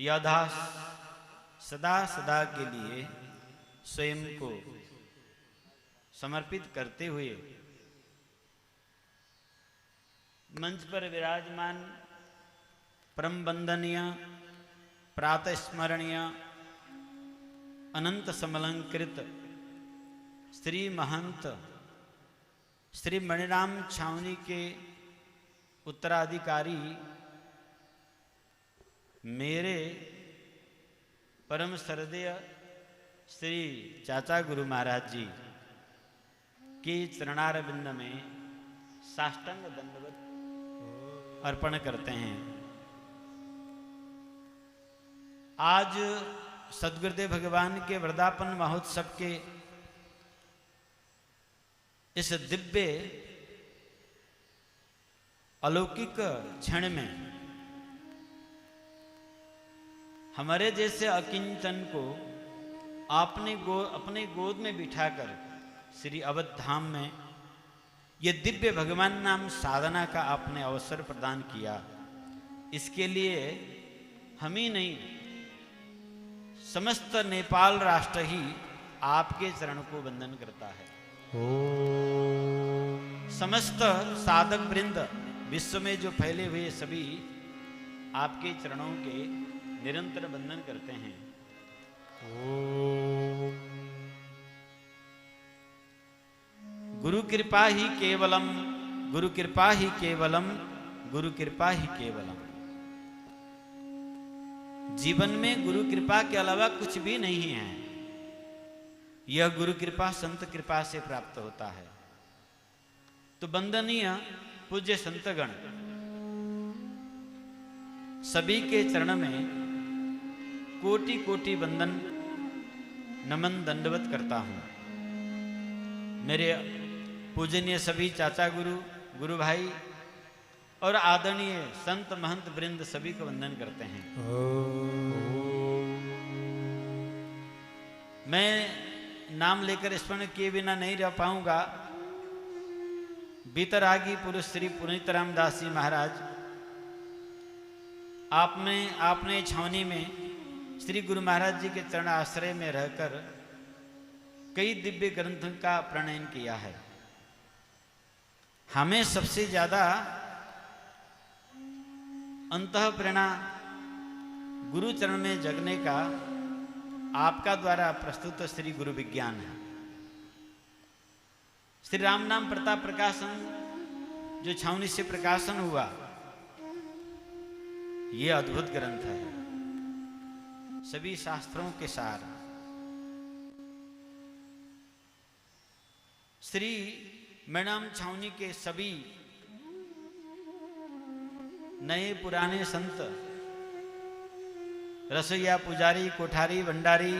यदास सदा सदा के लिए स्वयं को समर्पित करते हुए मंच पर विराजमान परम वंदनीय प्रातः स्मरणीय अनंत समलंकृत श्री महंत श्री मणिराम छावनी के उत्तराधिकारी मेरे परम श्रद्धेय श्री चाचा गुरु महाराज जी की चरणारविंद में साष्टांग दंडवत अर्पण करते हैं। आज सद्गुरुदेव भगवान के वृंदावन महोत्सव के इस दिव्य अलौकिक क्षण में हमारे जैसे अकिंचन को अपने गोद में बिठाकर श्री अवध धाम में ये दिव्य भगवान नाम साधना का आपने अवसर प्रदान किया। इसके लिए हम ही नहीं, समस्त नेपाल राष्ट्र ही आपके चरण को वंदन करता है। समस्त साधक वृंद विश्व में जो फैले हुए सभी आपके चरणों के निरंतर वंदन करते हैं। गुरु कृपा ही केवलम, गुरु कृपा ही केवलम, गुरु कृपा ही केवलम। जीवन में गुरु कृपा के अलावा कुछ भी नहीं है। यह गुरु कृपा संत कृपा से प्राप्त होता है। तो वंदनीय पूज्य संतगण सभी के चरण में कोटि कोटि वंदन नमन दंडवत करता हूं। मेरे पूजनीय सभी चाचा गुरु, गुरु भाई और आदरणीय संत महंत वृंद सभी को वंदन करते हैं। मैं नाम लेकर स्मरण किए बिना नहीं रह पाऊंगा। बीतरागी पुरुष श्री पुनीत रामदास जी महाराज आपने छावनी में श्री गुरु महाराज जी के चरण आश्रय में रहकर कई दिव्य ग्रंथों का प्रणयन किया है। हमें सबसे ज्यादा अंतःप्रेरणा गुरु चरण में जगने का आपका द्वारा प्रस्तुत श्री गुरु विज्ञान है। श्री राम नाम प्रताप प्रकाशन जो छावनी से प्रकाशन हुआ, यह अद्भुत ग्रंथ है। सभी शास्त्रों के सार श्री मैडम छावनी के सभी नए पुराने संत, रसोईया, पुजारी, कोठारी, भंडारी,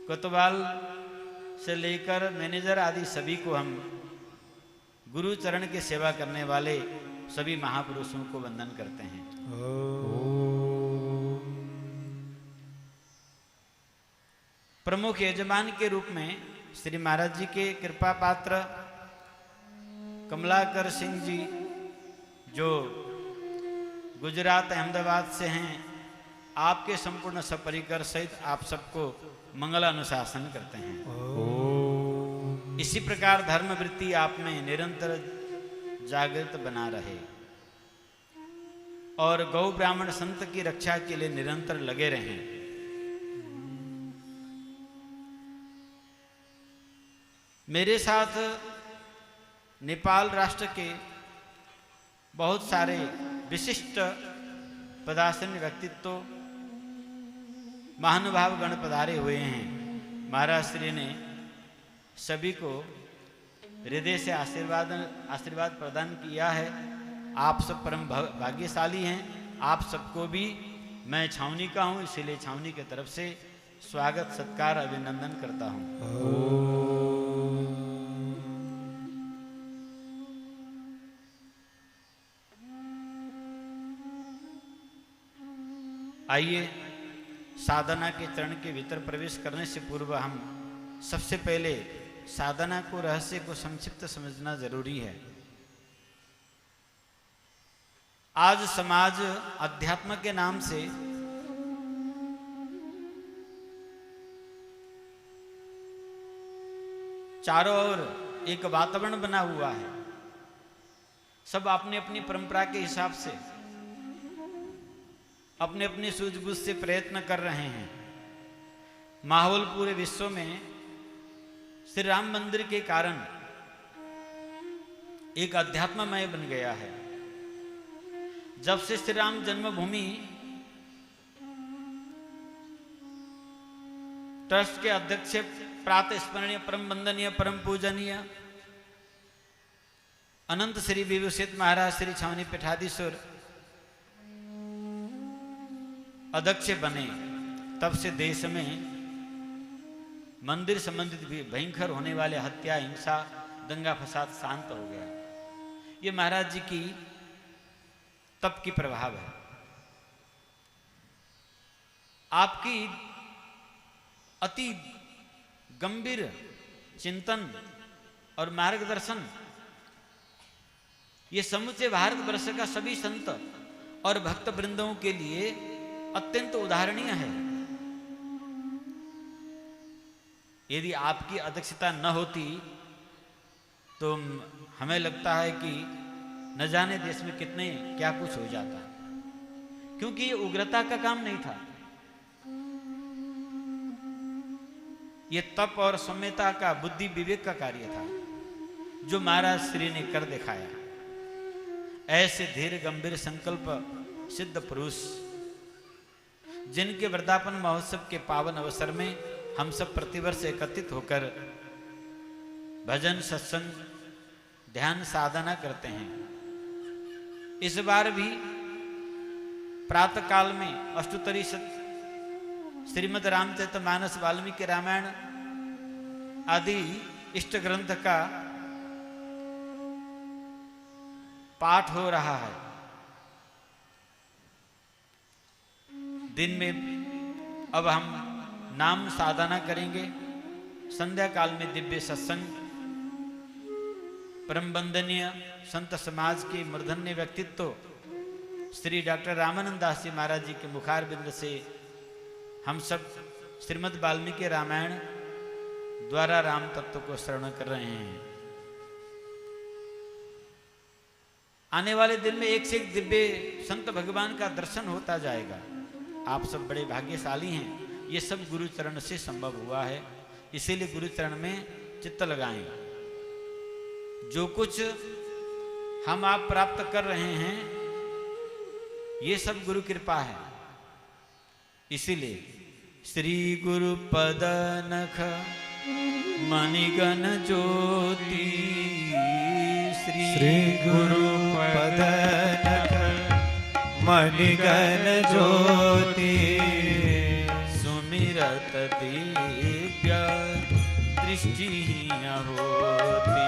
कोतवाल से लेकर मैनेजर आदि सभी को हम गुरु चरण की सेवा करने वाले सभी महापुरुषों को वंदन करते हैं। प्रमुख यजमान के रूप में श्री महाराज जी के कृपा पात्र कमलाकर सिंह जी जो गुजरात अहमदाबाद से हैं, आपके संपूर्ण सपरिकर सहित आप सबको मंगल अनुशासन करते हैं। इसी प्रकार धर्म वृत्ति आप में निरंतर जागृत बना रहे और गौ ब्राह्मण संत की रक्षा के लिए निरंतर लगे रहें। मेरे साथ नेपाल राष्ट्र के बहुत सारे विशिष्ट पदासन व्यक्तित्व महानुभाव गण पधारे हुए हैं। महाराज श्री ने सभी को हृदय से आशीर्वाद प्रदान किया है। आप सब परम भाग्यशाली हैं। आप सबको भी, मैं छावनी का हूं इसीलिए छावनी की तरफ से स्वागत सत्कार अभिनंदन करता हूं। आइए साधना के चरण के भीतर प्रवेश करने से पूर्व हम सबसे पहले साधना को, रहस्य को संक्षिप्त समझना जरूरी है। आज समाज अध्यात्म के नाम से चारों ओर एक वातावरण बना हुआ है। सब अपनी अपनी परंपरा के हिसाब से अपने अपनी सूझबूझ से प्रयत्न कर रहे हैं। माहौल पूरे विश्व में श्री राम मंदिर के कारण एक अध्यात्ममय बन गया है। जब से श्री राम जन्मभूमि ट्रस्ट के अध्यक्ष प्रातः स्मरणीय परम वंदनीय परम पूजनीय अनंत श्री विभूषित महाराज श्री छावनी पीठाधीश्वर अध्यक्ष बने, तब से देश में मंदिर संबंधित भी भयंकर होने वाले हत्या, हिंसा, दंगा फसाद शांत हो गया। ये महाराज जी की तप की प्रभाव है। आपकी अति गंभीर चिंतन और मार्गदर्शन ये समूचे भारतवर्ष का सभी संत और भक्त वृंदों के लिए अत्यंत उदाहरणीय है। यदि आपकी अध्यक्षता न होती तो हमें लगता है कि न जाने देश में कितने क्या कुछ हो जाता, क्योंकि ये उग्रता का काम नहीं था, ये तप और सौम्यता का, बुद्धि विवेक का कार्य था, जो महाराज श्री ने कर दिखाया। ऐसे धीर गंभीर संकल्प सिद्ध पुरुष, जिनके वृंदावन महोत्सव के पावन अवसर में हम सब प्रतिवर्ष एकत्रित होकर भजन, सत्संग, ध्यान, साधना करते हैं। इस बार भी प्रातः काल में अष्टोत्तरी श्रीमद् रामचरितमानस, वाल्मीकि रामायण आदि इष्ट ग्रंथ का पाठ हो रहा है। दिन में अब हम नाम साधना करेंगे, संध्या काल में दिव्य सत्संग, परम वंदनीय संत समाज के मूर्धन्य व्यक्तित्व श्री डॉक्टर रामानंद दास जी महाराज जी के मुखार बिंद से हम सब श्रीमद् वाल्मीकि रामायण द्वारा राम तत्व को श्रवण कर रहे हैं। आने वाले दिन में एक से एक दिव्य संत भगवान का दर्शन होता जाएगा। आप सब बड़े भाग्यशाली हैं। ये सब गुरु चरण से संभव हुआ है, इसीलिए गुरु चरण में चित्त लगाएं। जो कुछ हम आप प्राप्त कर रहे हैं ये सब गुरु कृपा है। इसीलिए श्री गुरु पद नख मणिगण ज्योति, श्री गुरु पद नख मणिगण ज्योति, सुमिरत दिव्य दृष्टि होती,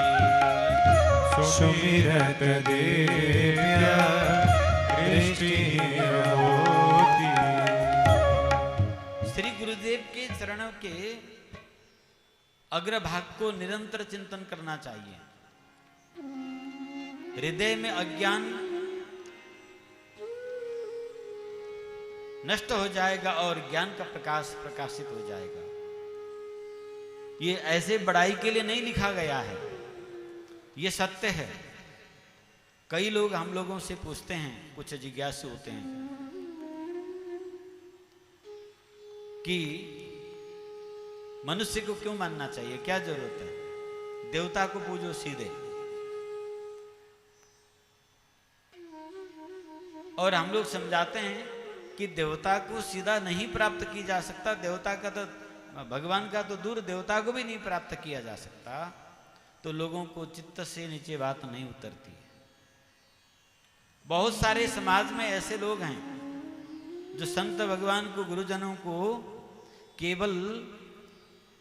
सुमिरत दिव्य दृष्टि होती। श्री गुरुदेव के चरणों के अग्रभाग को निरंतर चिंतन करना चाहिए। हृदय में अज्ञान नष्ट हो जाएगा और ज्ञान का प्रकाश प्रकाशित हो जाएगा। ये ऐसे बड़ाई के लिए नहीं लिखा गया है, ये सत्य है। कई लोग हम लोगों से पूछते हैं, कुछ जिज्ञासु होते हैं कि मनुष्य को क्यों मानना चाहिए, क्या जरूरत है, देवता को पूजो सीधे। और हम लोग समझाते हैं कि देवता को सीधा नहीं प्राप्त की जा सकता, देवता का तो, भगवान का तो दूर, देवता को भी नहीं प्राप्त किया जा सकता। तो लोगों को चित्त से नीचे बात नहीं उतरती है। बहुत सारे समाज में ऐसे लोग हैं जो संत भगवान को, गुरुजनों को केवल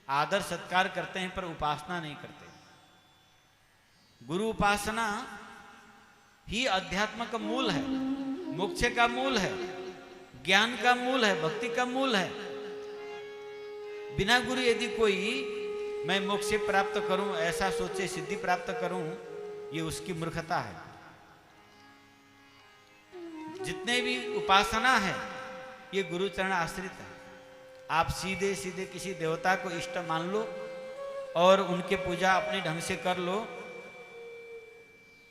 आदर सत्कार करते हैं पर उपासना नहीं करते। गुरु उपासना ही अध्यात्म का मूल है, मोक्ष का मूल है, ज्ञान का मूल है, भक्ति का मूल है। बिना गुरु यदि कोई मैं मोक्ष प्राप्त करूं ऐसा सोचे, सिद्धि प्राप्त करूं, ये उसकी मूर्खता है। जितने भी उपासना है ये गुरु चरण आश्रित है। आप सीधे सीधे किसी देवता को इष्ट मान लो और उनके पूजा अपने ढंग से कर लो,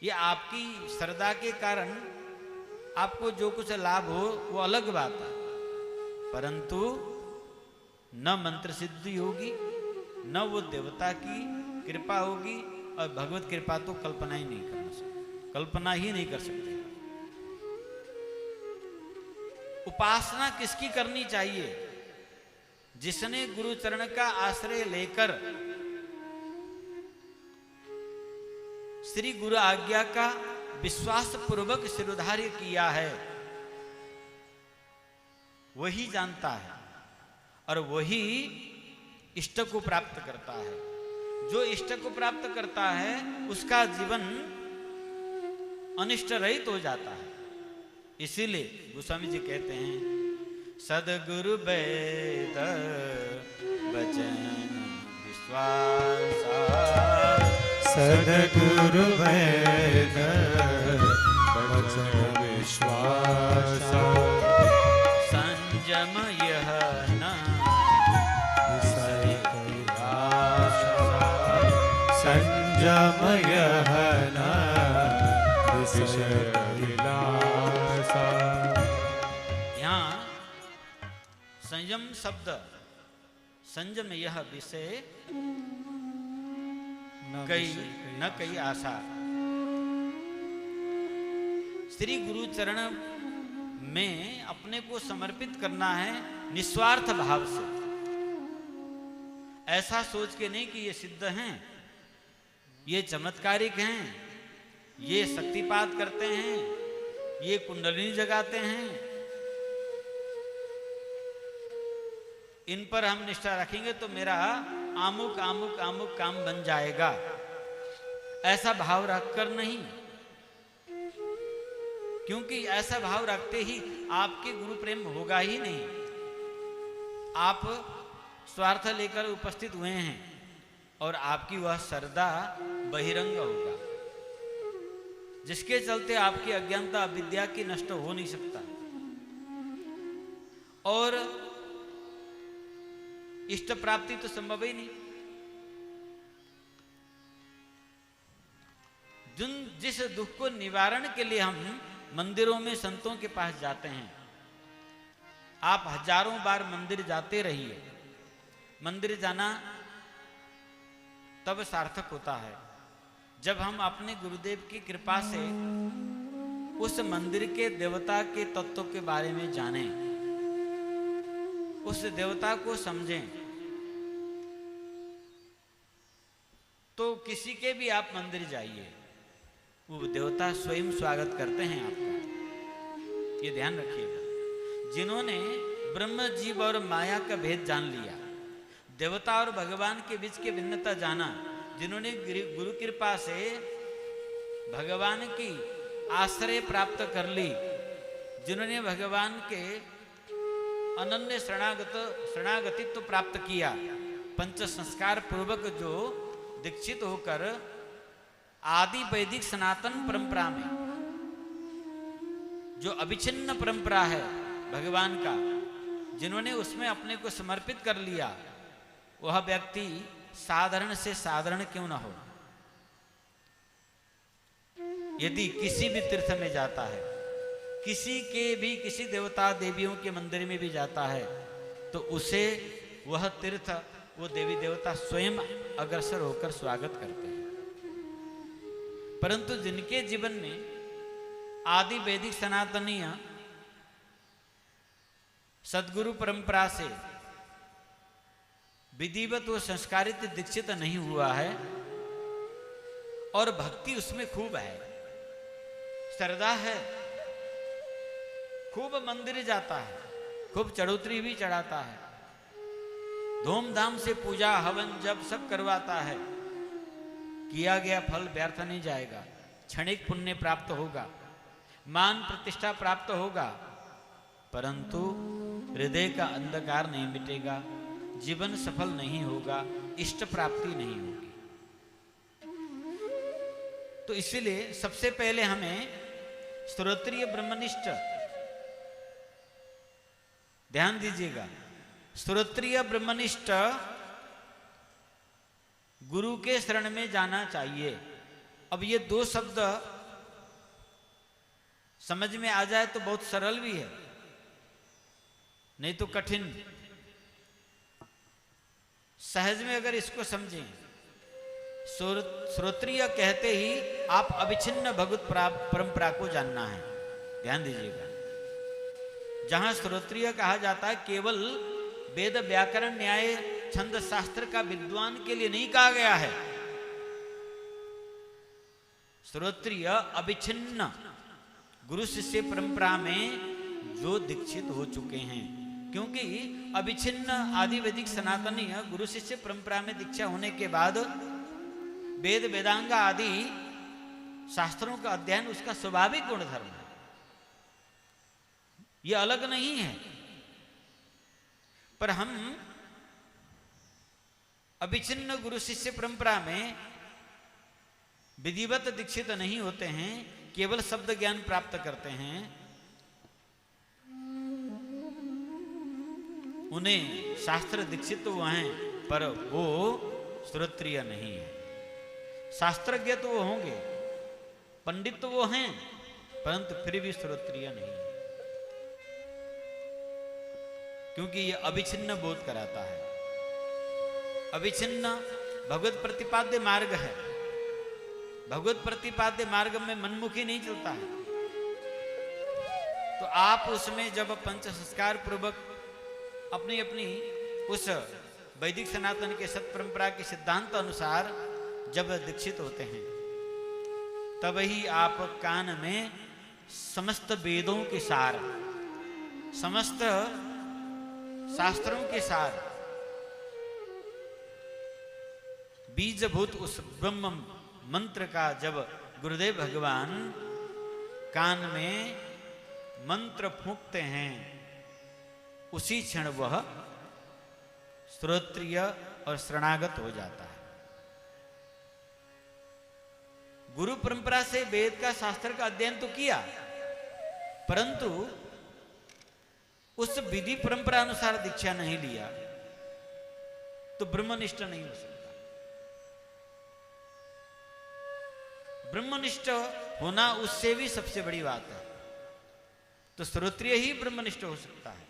ये आपकी श्रद्धा के कारण आपको जो कुछ लाभ हो वो अलग बात है, परंतु न मंत्र सिद्धि होगी, न वो देवता की कृपा होगी, और भगवत कृपा तो कल्पना ही नहीं कर सकते, कल्पना ही नहीं कर सकते। उपासना किसकी करनी चाहिए? जिसने गुरु चरण का आश्रय लेकर श्री गुरु आज्ञा का विश्वास पूर्वक शिरोधार्य किया है, वही जानता है और वही इष्ट को प्राप्त करता है। जो इष्ट को प्राप्त करता है उसका जीवन अनिष्ट रहित हो जाता है। इसीलिए गोस्वामी जी कहते हैं, सदगुरु वेद वचन विश्वास, सदगुरु वेद वचन विश्वास, संयम यह न विषय कैलास, संयम यह न विषय कैलास। यहाँ संयम शब्द, संयम यह विषय न कई आशा। श्री गुरु चरण में अपने को समर्पित करना है निस्वार्थ भाव से, ऐसा सोच के नहीं कि ये सिद्ध हैं, ये चमत्कारिक हैं, ये शक्तिपात करते हैं, ये कुंडलिनी जगाते हैं, इन पर हम निष्ठा रखेंगे तो मेरा आमुक आमुक आमुक काम बन जाएगा, ऐसा भाव रखकर नहीं। क्योंकि ऐसा भाव रखते ही आपके गुरु प्रेम होगा ही नहीं। आप स्वार्थ लेकर उपस्थित हुए हैं और आपकी वह श्रद्धा बहिरंग होगा, जिसके चलते आपकी अज्ञानता अविद्या की नष्ट हो नहीं सकता। और इष्ट प्राप्ति तो संभव ही नहीं। जिस दुख को निवारण के लिए हम मंदिरों में संतों के पास जाते हैं, आप हजारों बार मंदिर जाते रहिए, मंदिर जाना तब सार्थक होता है जब हम अपने गुरुदेव की कृपा से उस मंदिर के देवता के तत्व के बारे में जानें, उस देवता को समझें। तो किसी के भी आप मंदिर जाइए, वो देवता स्वयं स्वागत करते हैं आपका, ये ध्यान रखिएगा। जिन्होंने ब्रह्म जीव और माया का भेद जान लिया, देवता और भगवान के बीच की भिन्नता जाना, जिन्होंने गुरु कृपा से भगवान की आश्रय प्राप्त कर ली, जिन्होंने भगवान के अनन्य शरणागतित्व प्राप्त किया, पंच संस्कार पूर्वक जो दीक्षित होकर आदि वैदिक सनातन परंपरा में जो अविच्छिन्न परंपरा है भगवान का, जिन्होंने उसमें अपने को समर्पित कर लिया, वह व्यक्ति साधारण से साधारण क्यों ना हो, यदि किसी भी तीर्थ में जाता है, किसी देवता देवियों के मंदिर में भी जाता है, तो उसे वह तीर्थ, वो देवी देवता स्वयं अग्रसर होकर स्वागत करते हैं। परंतु जिनके जीवन में आदि वैदिक सनातनीय सदगुरु परंपरा से विधिवत व संस्कारित दीक्षित नहीं हुआ है और भक्ति उसमें खूब है, श्रद्धा है, खूब मंदिर जाता है, खूब चढ़ोतरी भी चढ़ाता है, धूमधाम से पूजा हवन जब सब करवाता है, किया गया फल व्यर्थ नहीं जाएगा, क्षणिक पुण्य प्राप्त होगा, मान प्रतिष्ठा प्राप्त होगा, परंतु हृदय का अंधकार नहीं मिटेगा, जीवन सफल नहीं होगा, इष्ट प्राप्ति नहीं होगी। तो इसीलिए सबसे पहले हमें श्रोत्रिय ब्रह्मनिष्ठ ध्यान दीजिएगा, श्रोत्रिय ब्रह्मनिष्ठ गुरु के शरण में जाना चाहिए। अब ये दो शब्द समझ में आ जाए तो बहुत सरल भी है, नहीं तो कठिन। सहज में अगर इसको समझें, श्रोत्रिय कहते ही आप अविच्छिन्न भगवत परंपरा को जानना है। ध्यान दीजिएगा, जहां श्रोत्रिय कहा जाता है केवल वेद व्याकरण न्याय छंद शास्त्र का विद्वान के लिए नहीं कहा गया है। श्रोत्रिय अविच्छिन्न गुरु शिष्य परंपरा में जो दीक्षित हो चुके हैं, क्योंकि अविच्छिन्न आदि वैदिक सनातनी गुरु शिष्य परंपरा में दीक्षा होने के बाद वेद वेदांग आदि शास्त्रों का अध्ययन उसका स्वाभाविक गुणधर्म है, यह अलग नहीं है। पर हम अविच्छिन्न गुरु शिष्य परंपरा में विधिवत दीक्षित नहीं होते हैं, केवल शब्द ज्ञान प्राप्त करते हैं। उन्हें शास्त्र दीक्षित तो हैं, पर वो श्रोत्रिय नहीं है। शास्त्रज्ञ तो वो होंगे, पंडित तो वो हैं, परंतु फिर भी श्रोत्रिय नहीं है, क्योंकि ये अविच्छिन्न बोध कराता है। अविच्छिन्न भगवत प्रतिपाद्य मार्ग है। भगवत प्रतिपाद्य मार्ग में मनमुखी नहीं चलता है। तो आप उसमें जब पंच संस्कार पूर्वक अपनी अपनी उस वैदिक सनातन के सत परंपरा के सिद्धांत अनुसार जब दीक्षित होते हैं, तब ही आप कान में समस्त वेदों के सार, समस्त शास्त्रों के सार, बीजभूत उस ब्रह्म मंत्र का जब गुरुदेव भगवान कान में मंत्र फूंकते हैं, उसी क्षण वह श्रोत्रिय और शरणागत हो जाता है। गुरु परंपरा से वेद का शास्त्र का अध्ययन तो किया, परंतु उस विधि परंपरा अनुसार दीक्षा नहीं लिया तो ब्रह्मनिष्ठ नहीं हो सकता। ब्रह्मनिष्ठ होना उससे भी सबसे बड़ी बात है। तो श्रोत्रिय ही ब्रह्मनिष्ठ हो सकता है,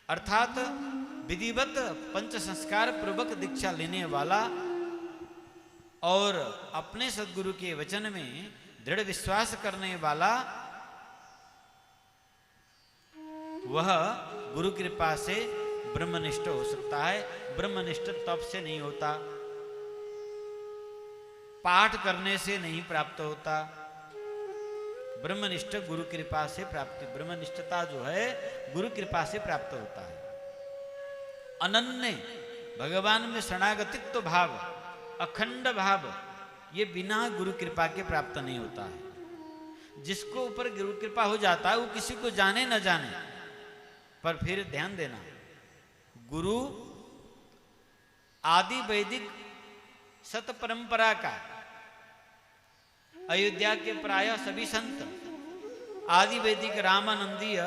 अर्थात विधिवत पंच संस्कार पूर्वक दीक्षा लेने वाला और अपने सद्गुरु के वचन में दृढ़ विश्वास करने वाला, वह गुरु कृपा से ब्रह्मनिष्ठ हो सकता है। ब्रह्मनिष्ठ तप से नहीं होता, पाठ करने से नहीं प्राप्त होता। ब्रह्मनिष्ठ गुरु कृपा से प्राप्ति, ब्रह्मनिष्ठता जो है गुरु कृपा से प्राप्त होता है। अनन्य भगवान में शरणागतित्व भाव, अखंड भाव, ये बिना गुरु कृपा के प्राप्त नहीं होता है। जिसको ऊपर गुरु कृपा हो जाता है वो किसी को जाने न जाने, पर फिर ध्यान देना, गुरु आदि वैदिक सत परंपरा का अयोध्या के प्राय सभी संत आदि वैदिक रामानंदीय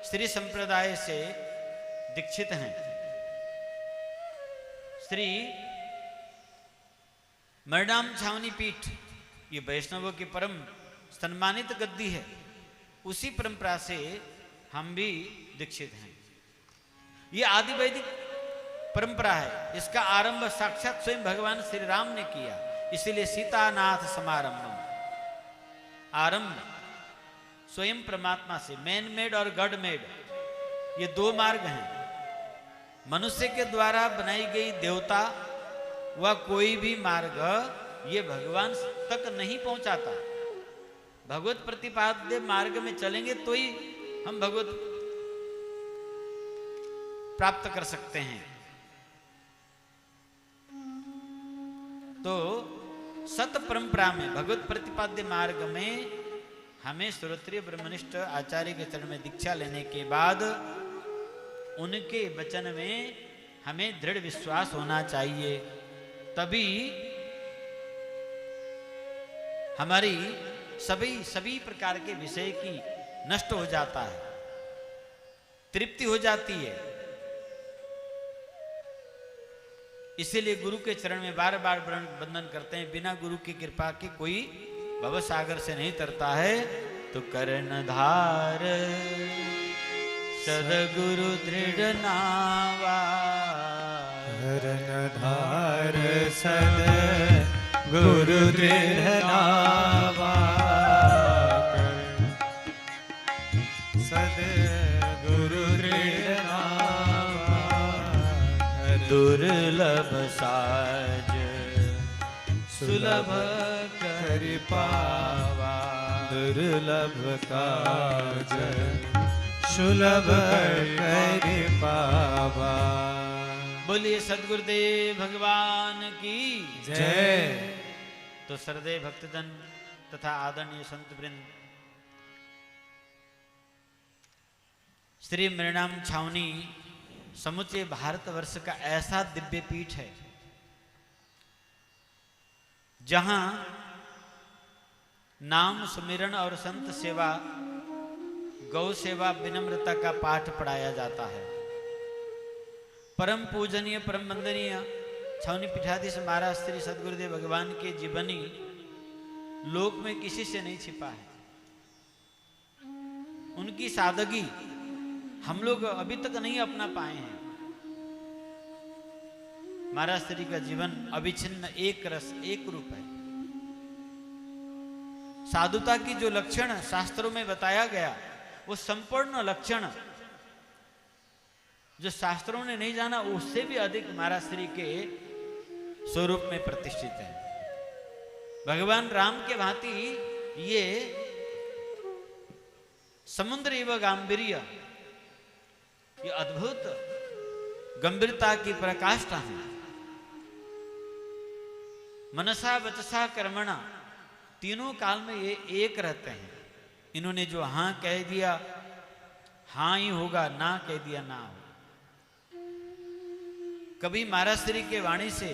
श्री संप्रदाय से दीक्षित हैं। श्री मरणाम छावनी पीठ ये वैष्णवों की परम सम्मानित गद्दी है, उसी परंपरा से हम भी दीक्षित हैं। ये आदि वैदिक परंपरा है, इसका आरंभ साक्षात स्वयं भगवान श्री राम ने किया, इसीलिए सीतानाथ समारंभम। आरंभ स्वयं परमात्मा से, मैन मेड और गॉड मेड, ये दो मार्ग हैं। मनुष्य के द्वारा बनाई गई देवता व कोई भी मार्ग ये भगवान तक नहीं पहुंचाता। भगवत प्रतिपाद्य मार्ग में चलेंगे तो ही हम भगवत प्राप्त कर सकते हैं। तो सत परंपरा में भगवत प्रतिपाद्य मार्ग में हमें श्रोत्रिय ब्रह्मनिष्ठ आचार्य के चरण में दीक्षा लेने के बाद उनके वचन में हमें दृढ़ विश्वास होना चाहिए, तभी हमारी सभी प्रकार के विषय की नष्ट हो जाता है। तृप्ति हो जाती है। इसीलिए गुरु के चरण में बार बार वंदन करते हैं। बिना गुरु की कृपा के कोई भव सागर से नहीं तरता है। तो कर्णधार सदगुरु दृढ़ नावा, कर्णधार सद गुरु दृढ़ नावा, सद गुरु दृढ़ नावा, दुर्लभ साज सुलभ कर पावा, दुर्लभ काज सुलभ कर पावा। बोलिए सदगुरुदेव भगवान की जय। तो श्रद्धेय भक्तजन तथा आदरणीय संत वृंद, श्री मृणाम छावनी समुचे भारतवर्ष का ऐसा दिव्य पीठ है जहां नाम सुमिरन और संत सेवा, गौ सेवा, विनम्रता का पाठ पढ़ाया जाता है। परम पूजनीय परम वंदनीय छावनी पीठाधीश महाराज श्री सदगुरुदेव भगवान के जीवनी लोक में किसी से नहीं छिपा है। उनकी सादगी हम लोग अभी तक नहीं अपना पाए हैं। महाराज श्री का जीवन अविच्छिन्न एक रस एक रूप है। साधुता की जो लक्षण शास्त्रों में बताया गया, वो संपूर्ण लक्षण जो शास्त्रों ने नहीं जाना, उससे भी अधिक महाराज श्री के स्वरूप में प्रतिष्ठित है। भगवान राम के भांति ये समुद्र एवं गांभीर्य, ये अद्भुत गंभीरता की प्रकाष्ठा है। मनसा वचसा कर्मणा, तीनों काल में ये एक रहते हैं। इन्होंने जो हां कह दिया हां ही होगा, ना कह दिया ना हो। कभी महाराज श्री के वाणी से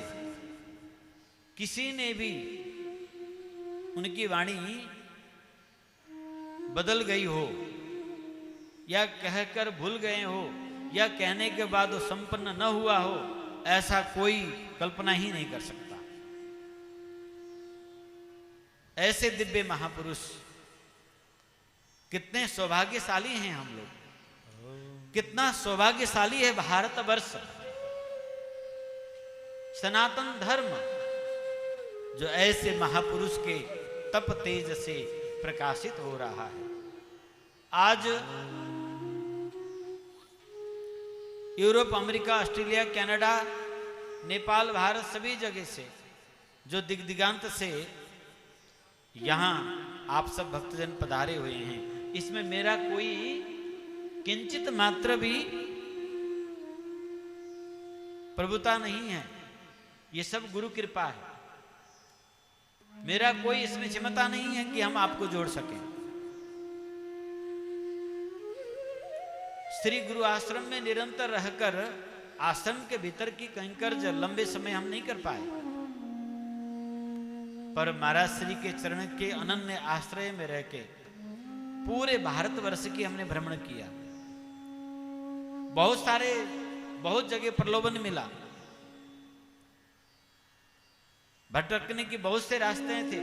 किसी ने भी उनकी वाणी बदल गई हो, या कहकर भूल गए हो, या कहने के बाद वो संपन्न न हुआ हो, ऐसा कोई कल्पना ही नहीं कर सकता। ऐसे दिव्य महापुरुष कितने सौभाग्यशाली हैं हम लोग। कितना सौभाग्यशाली है भारतवर्ष, सनातन धर्म, जो ऐसे महापुरुष के तप तेज से प्रकाशित हो रहा है। आज Europe, America, Australia, Canada, Nepal, Bharat, सभी जगह से जो दिग्दिगांत से यहां आप सब भक्तजन पधारे हुए हैं, इसमें मेरा कोई किंचित मात्र भी प्रभुता नहीं है। ये सब गुरु कृपा है। मेरा कोई इसमें क्षमता नहीं है कि हम आपको जोड़ सकें। श्री गुरु आश्रम में निरंतर रहकर आश्रम के भीतर की कंकर्ज लंबे समय हम नहीं कर पाए, पर महाराज श्री के चरण के अनन्य आश्रय में रह के पूरे भारतवर्ष की हमने भ्रमण किया। बहुत जगह प्रलोभन मिला, भटकने की बहुत से रास्ते थे।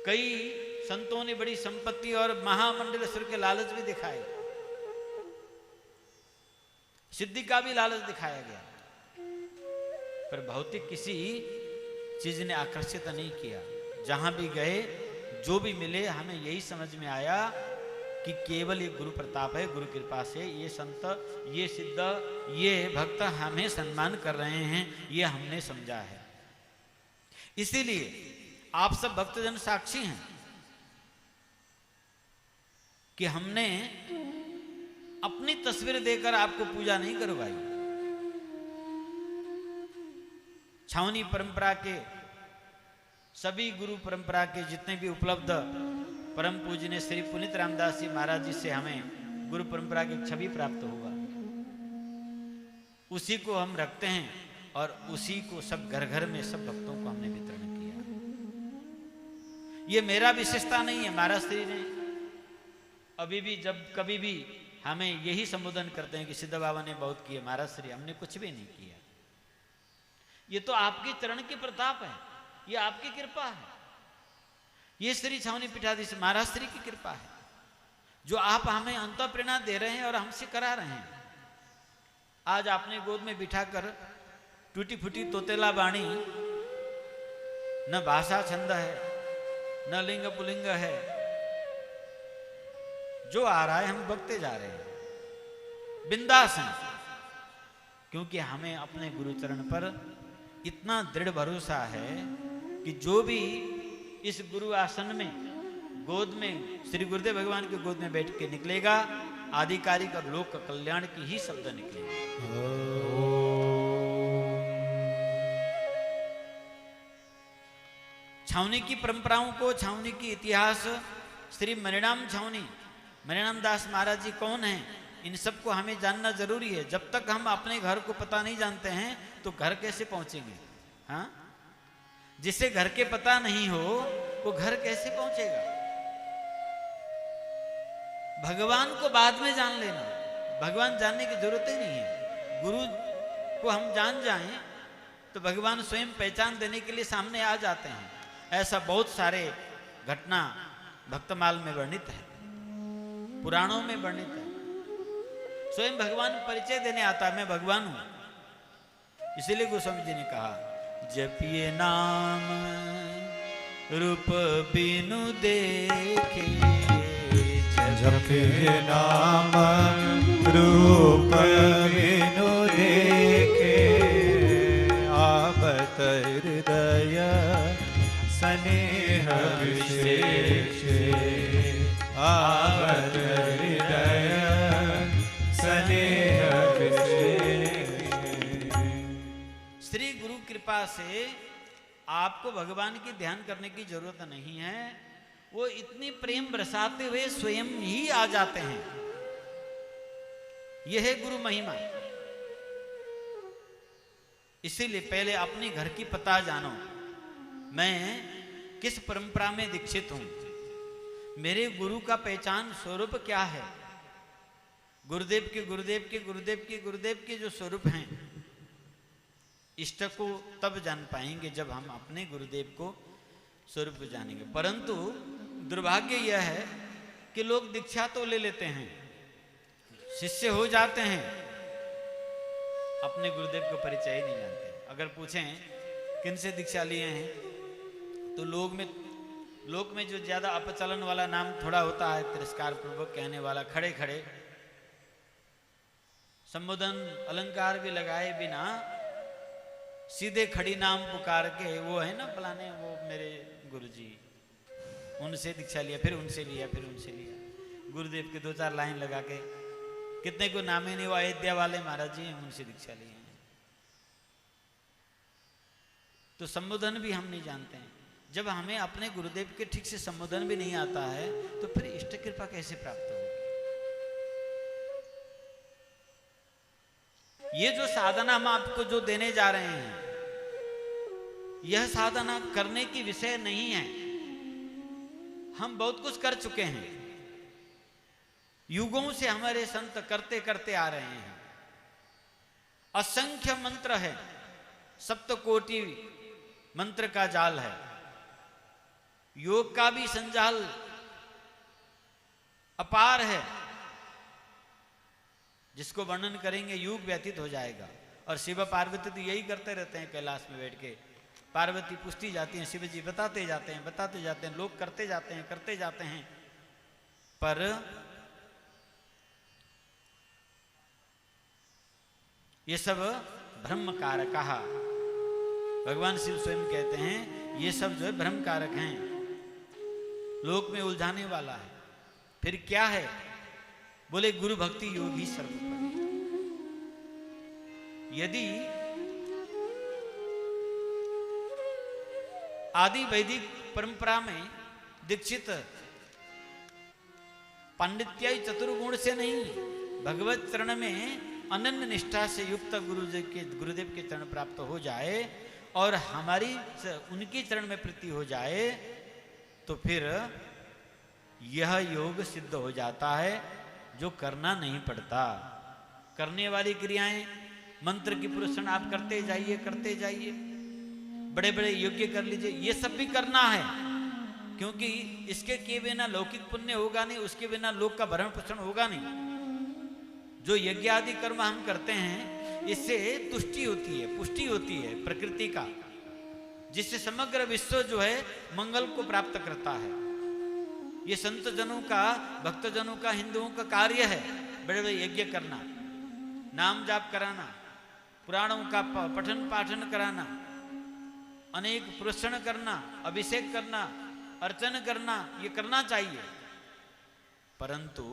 कई संतों ने बड़ी संपत्ति और महामंडलेश्वर के लालच भी दिखाए, सिद्धि का भी लालच दिखाया गया, पर भौतिक किसी चीज ने आकर्षित नहीं किया। जहां भी गए, जो भी मिले, हमें यही समझ में आया कि केवल ये गुरु प्रताप है। गुरु कृपा से ये संत, ये सिद्ध, ये भक्त हमें सम्मान कर रहे हैं, ये हमने समझा है। इसीलिए आप सब भक्तजन साक्षी हैं कि हमने अपनी तस्वीर देकर आपको पूजा नहीं करवाई। छावनी परंपरा के सभी गुरु परंपरा के जितने भी उपलब्ध परम पूजनीय श्री पुनीत रामदास जी महाराज जी से हमें गुरु परंपरा की छवि प्राप्त हुआ, उसी को हम रखते हैं और उसी को सब घर घर में सब भक्तों को हमने वितरण किया। ये मेरा विशेषता नहीं है, महाराज श्री ने अभी भी जब कभी भी हमें यही संबोधन करते हैं कि सिद्ध बाबा ने बहुत किए, महाराज श्री हमने कुछ भी नहीं किया। ये तो आपके चरण के प्रताप है, ये आपकी कृपा है, ये श्री छावनी पीठाधीश महाराज श्री की कृपा है, जो आप हमें अंतःप्रेरणा दे रहे हैं और हमसे करा रहे हैं। आज आपने गोद में बिठाकर टूटी फूटी तोतेला बाणी, न भाषा छंद है, न लिंग पुलिंग है, जो आ रहा है हम बकते जा रहे हैं, बिंदास हैं, क्योंकि हमें अपने गुरुचरण पर इतना दृढ़ भरोसा है कि जो भी इस गुरु आसन में गोद में श्री गुरुदेव भगवान की गोद में बैठ के निकलेगा, आधिकारिक और लोक कल्याण की ही शब्द निकलेगा। छावनी की परंपराओं को, छावनी की इतिहास, श्री मणिराम छावनी, मणिराम दास महाराज जी कौन हैं, इन सबको हमें जानना जरूरी है। जब तक हम अपने घर को पता नहीं जानते हैं तो घर कैसे पहुंचेंगे? हाँ, जिसे घर के पता नहीं हो वो घर कैसे पहुंचेगा? भगवान को बाद में जान लेना, भगवान जानने की जरूरत ही नहीं है। गुरु को हम जान जाएं तो भगवान स्वयं पहचान देने के लिए सामने आ जाते हैं। ऐसा बहुत सारे घटना भक्तमाल में वर्णित है, पुराणों में वर्णित है। स्वयं भगवान परिचय देने आता है, मैं भगवान हूं। इसीलिए गोस्वामी जी ने कहा, जपिए नाम रूप बिनु देखे, जपिए नाम रूप बिनु देखे, आवत हृदय स्नेह विशेष, आवत हृदय स्नेह विशेष। श्री गुरु कृपा से आपको भगवान की ध्यान करने की जरूरत नहीं है, वो इतनी प्रेम बरसाते हुए स्वयं ही आ जाते हैं। यह है गुरु महिमा। इसीलिए पहले अपने घर की पता जानो, मैं किस परंपरा में दीक्षित हूं, मेरे गुरु का पहचान स्वरूप क्या है। गुरुदेव के गुरुदेव के गुरुदेव के गुरुदेव के जो स्वरूप हैं, इष्ट को तब जान पाएंगे जब हम अपने गुरुदेव को स्वरूप को जानेंगे। परंतु दुर्भाग्य यह है कि लोग दीक्षा तो ले लेते हैं, शिष्य हो जाते हैं, अपने गुरुदेव को परिचय ही नहीं जानते। अगर पूछें किन से दीक्षा लिए हैं तो लोक में जो ज्यादा अपचलन वाला नाम थोड़ा होता है, तिरस्कार पूर्वक कहने वाला, खड़े खड़े संबोधन अलंकार भी लगाए बिना सीधे खड़ी नाम पुकार के, वो है ना फलाने, वो मेरे गुरुजी, उनसे दीक्षा लिया, फिर उनसे लिया, फिर उनसे लिया। गुरुदेव के 2-4 लाइन लगा के, कितने को नाम ही नहीं, वो अयोध्या वाले महाराज जी हैं, उनसे दीक्षा लिए हैं। तो संबोधन भी हम नहीं जानते हैं। जब हमें अपने गुरुदेव के ठीक से संबोधन भी नहीं आता है तो फिर इष्ट कृपा कैसे प्राप्त होगी? ये जो साधना हम आपको जो देने जा रहे हैं, यह साधना करने की विषय नहीं है। हम बहुत कुछ कर चुके हैं, युगों से हमारे संत करते करते आ रहे हैं। असंख्य मंत्र है, सप्तकोटि मंत्र का जाल है, योग का भी संजाल अपार है, जिसको वर्णन करेंगे युग व्यतीत हो जाएगा। और शिव पार्वती तो यही करते रहते हैं, कैलाश में बैठ के पार्वती पूछती जाती हैं, शिव जी बताते जाते हैं, लोग करते जाते हैं। पर ये सब ब्रह्म कारक, भगवान शिव स्वयं कहते हैं ये सब जो है ब्रह्म कारक हैं, लोक में उलझाने वाला है। फिर क्या है? बोले गुरु भक्ति योग ही सर्वोपरि। यदि आदि वैदिक परंपरा में दीक्षित पांडित्याई चतुर्गुण से नहीं, भगवत चरण में अनन्य निष्ठा से युक्त गुरुदेव के चरण प्राप्त हो जाए और हमारी उनके चरण में प्रीति हो जाए, तो फिर यह योग सिद्ध हो जाता है, जो करना नहीं पड़ता। करने वाली क्रियाएं, मंत्र की पुरुषण आप करते जाइए, बड़े बड़े यज्ञ कर लीजिए, ये सब भी करना है, क्योंकि इसके के बिना लौकिक पुण्य होगा नहीं, उसके बिना लोक का भरण पोषण होगा नहीं। जो यज्ञ आदि कर्म हम करते हैं, इससे तुष्टि होती है, पुष्टि होती है प्रकृति का, जिससे समग्र विश्व जो है मंगल को प्राप्त करता है। ये संत जनों का, भक्त जनों का, हिंदुओं का कार्य है, बड़े बड़े यज्ञ करना, नाम जाप कराना, पुराणों का पठन पाठन कराना, अनेक पुरस्कार करना, अभिषेक करना, अर्चन करना, ये करना चाहिए। परंतु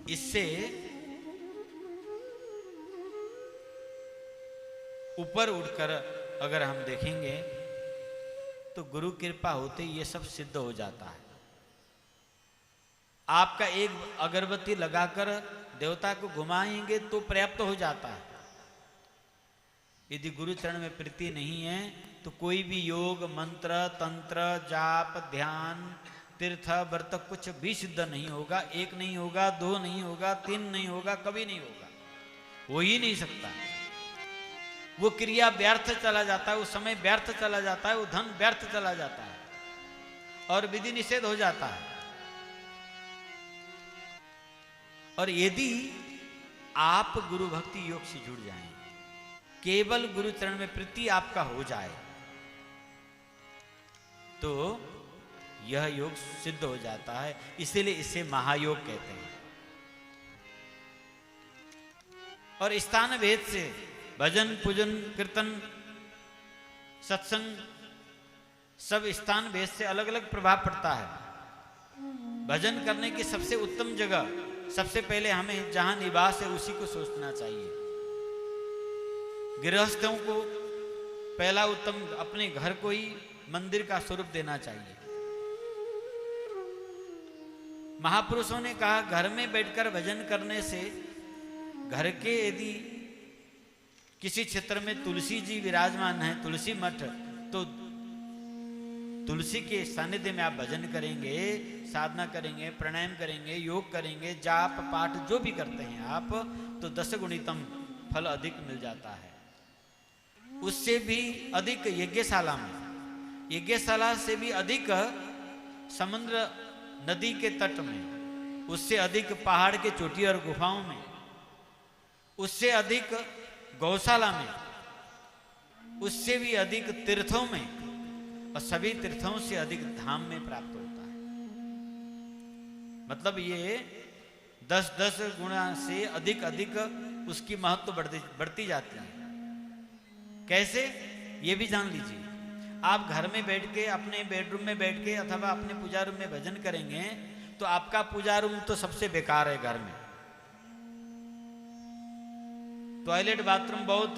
इससे ऊपर उठकर अगर हम देखेंगे तो गुरु कृपा होते ये सब सिद्ध हो जाता है। आपका एक अगरबत्ती लगाकर देवता को घुमाएंगे तो पर्याप्त हो जाता है। यदि गुरु चरण में प्रीति नहीं है तो कोई भी योग, मंत्र, तंत्र, जाप, ध्यान, तीर्थ, व्रत कुछ भी सिद्ध नहीं होगा। एक नहीं होगा, दो नहीं होगा, तीन नहीं होगा, कभी नहीं होगा, हो ही नहीं सकता। वो क्रिया व्यर्थ चला जाता है, वो समय व्यर्थ चला जाता है, वो धन व्यर्थ चला जाता है और विधि निषेध हो जाता है। और यदि आप गुरु भक्ति योग से जुड़ जाएं, केवल गुरु चरण में प्रीति आपका हो जाए, तो यह योग सिद्ध हो जाता है। इसीलिए इसे महायोग कहते हैं। और स्थान भेद से भजन, पूजन, कीर्तन, सत्संग सब स्थान भेद से अलग अलग प्रभाव पड़ता है। भजन करने की सबसे उत्तम जगह, सबसे पहले हमें जहां निवास है उसी को सोचना चाहिए। गृहस्थों को पहला उत्तम अपने घर को ही मंदिर का स्वरूप देना चाहिए। महापुरुषों ने कहा घर में बैठकर भजन करने से, घर के यदि किसी क्षेत्र में तुलसी जी विराजमान है, तुलसी मठ, तो तुलसी के सानिध्य में आप भजन करेंगे, साधना करेंगे, प्राणायाम करेंगे, योग करेंगे, जाप पाठ जो भी करते हैं आप, तो 10 गुणितम फल अधिक मिल जाता है। उससे भी अधिक यज्ञशाला में, यज्ञशाला से भी अधिक समुद्र नदी के तट में, उससे अधिक पहाड़ के चोटी और गुफाओं में, उससे अधिक गौशाला में, उससे भी अधिक तीर्थों में, और सभी तीर्थों से अधिक धाम में प्राप्त होता है। मतलब ये 10-10 गुणा से अधिक अधिक उसकी महत्व बढ़ती जाती है। कैसे, ये भी जान लीजिए। आप घर में बैठ के, अपने बेडरूम में बैठ के अथवा अपने पूजा रूम में भजन करेंगे तो आपका पूजा रूम तो सबसे बेकार है। घर में टॉयलेट बाथरूम बहुत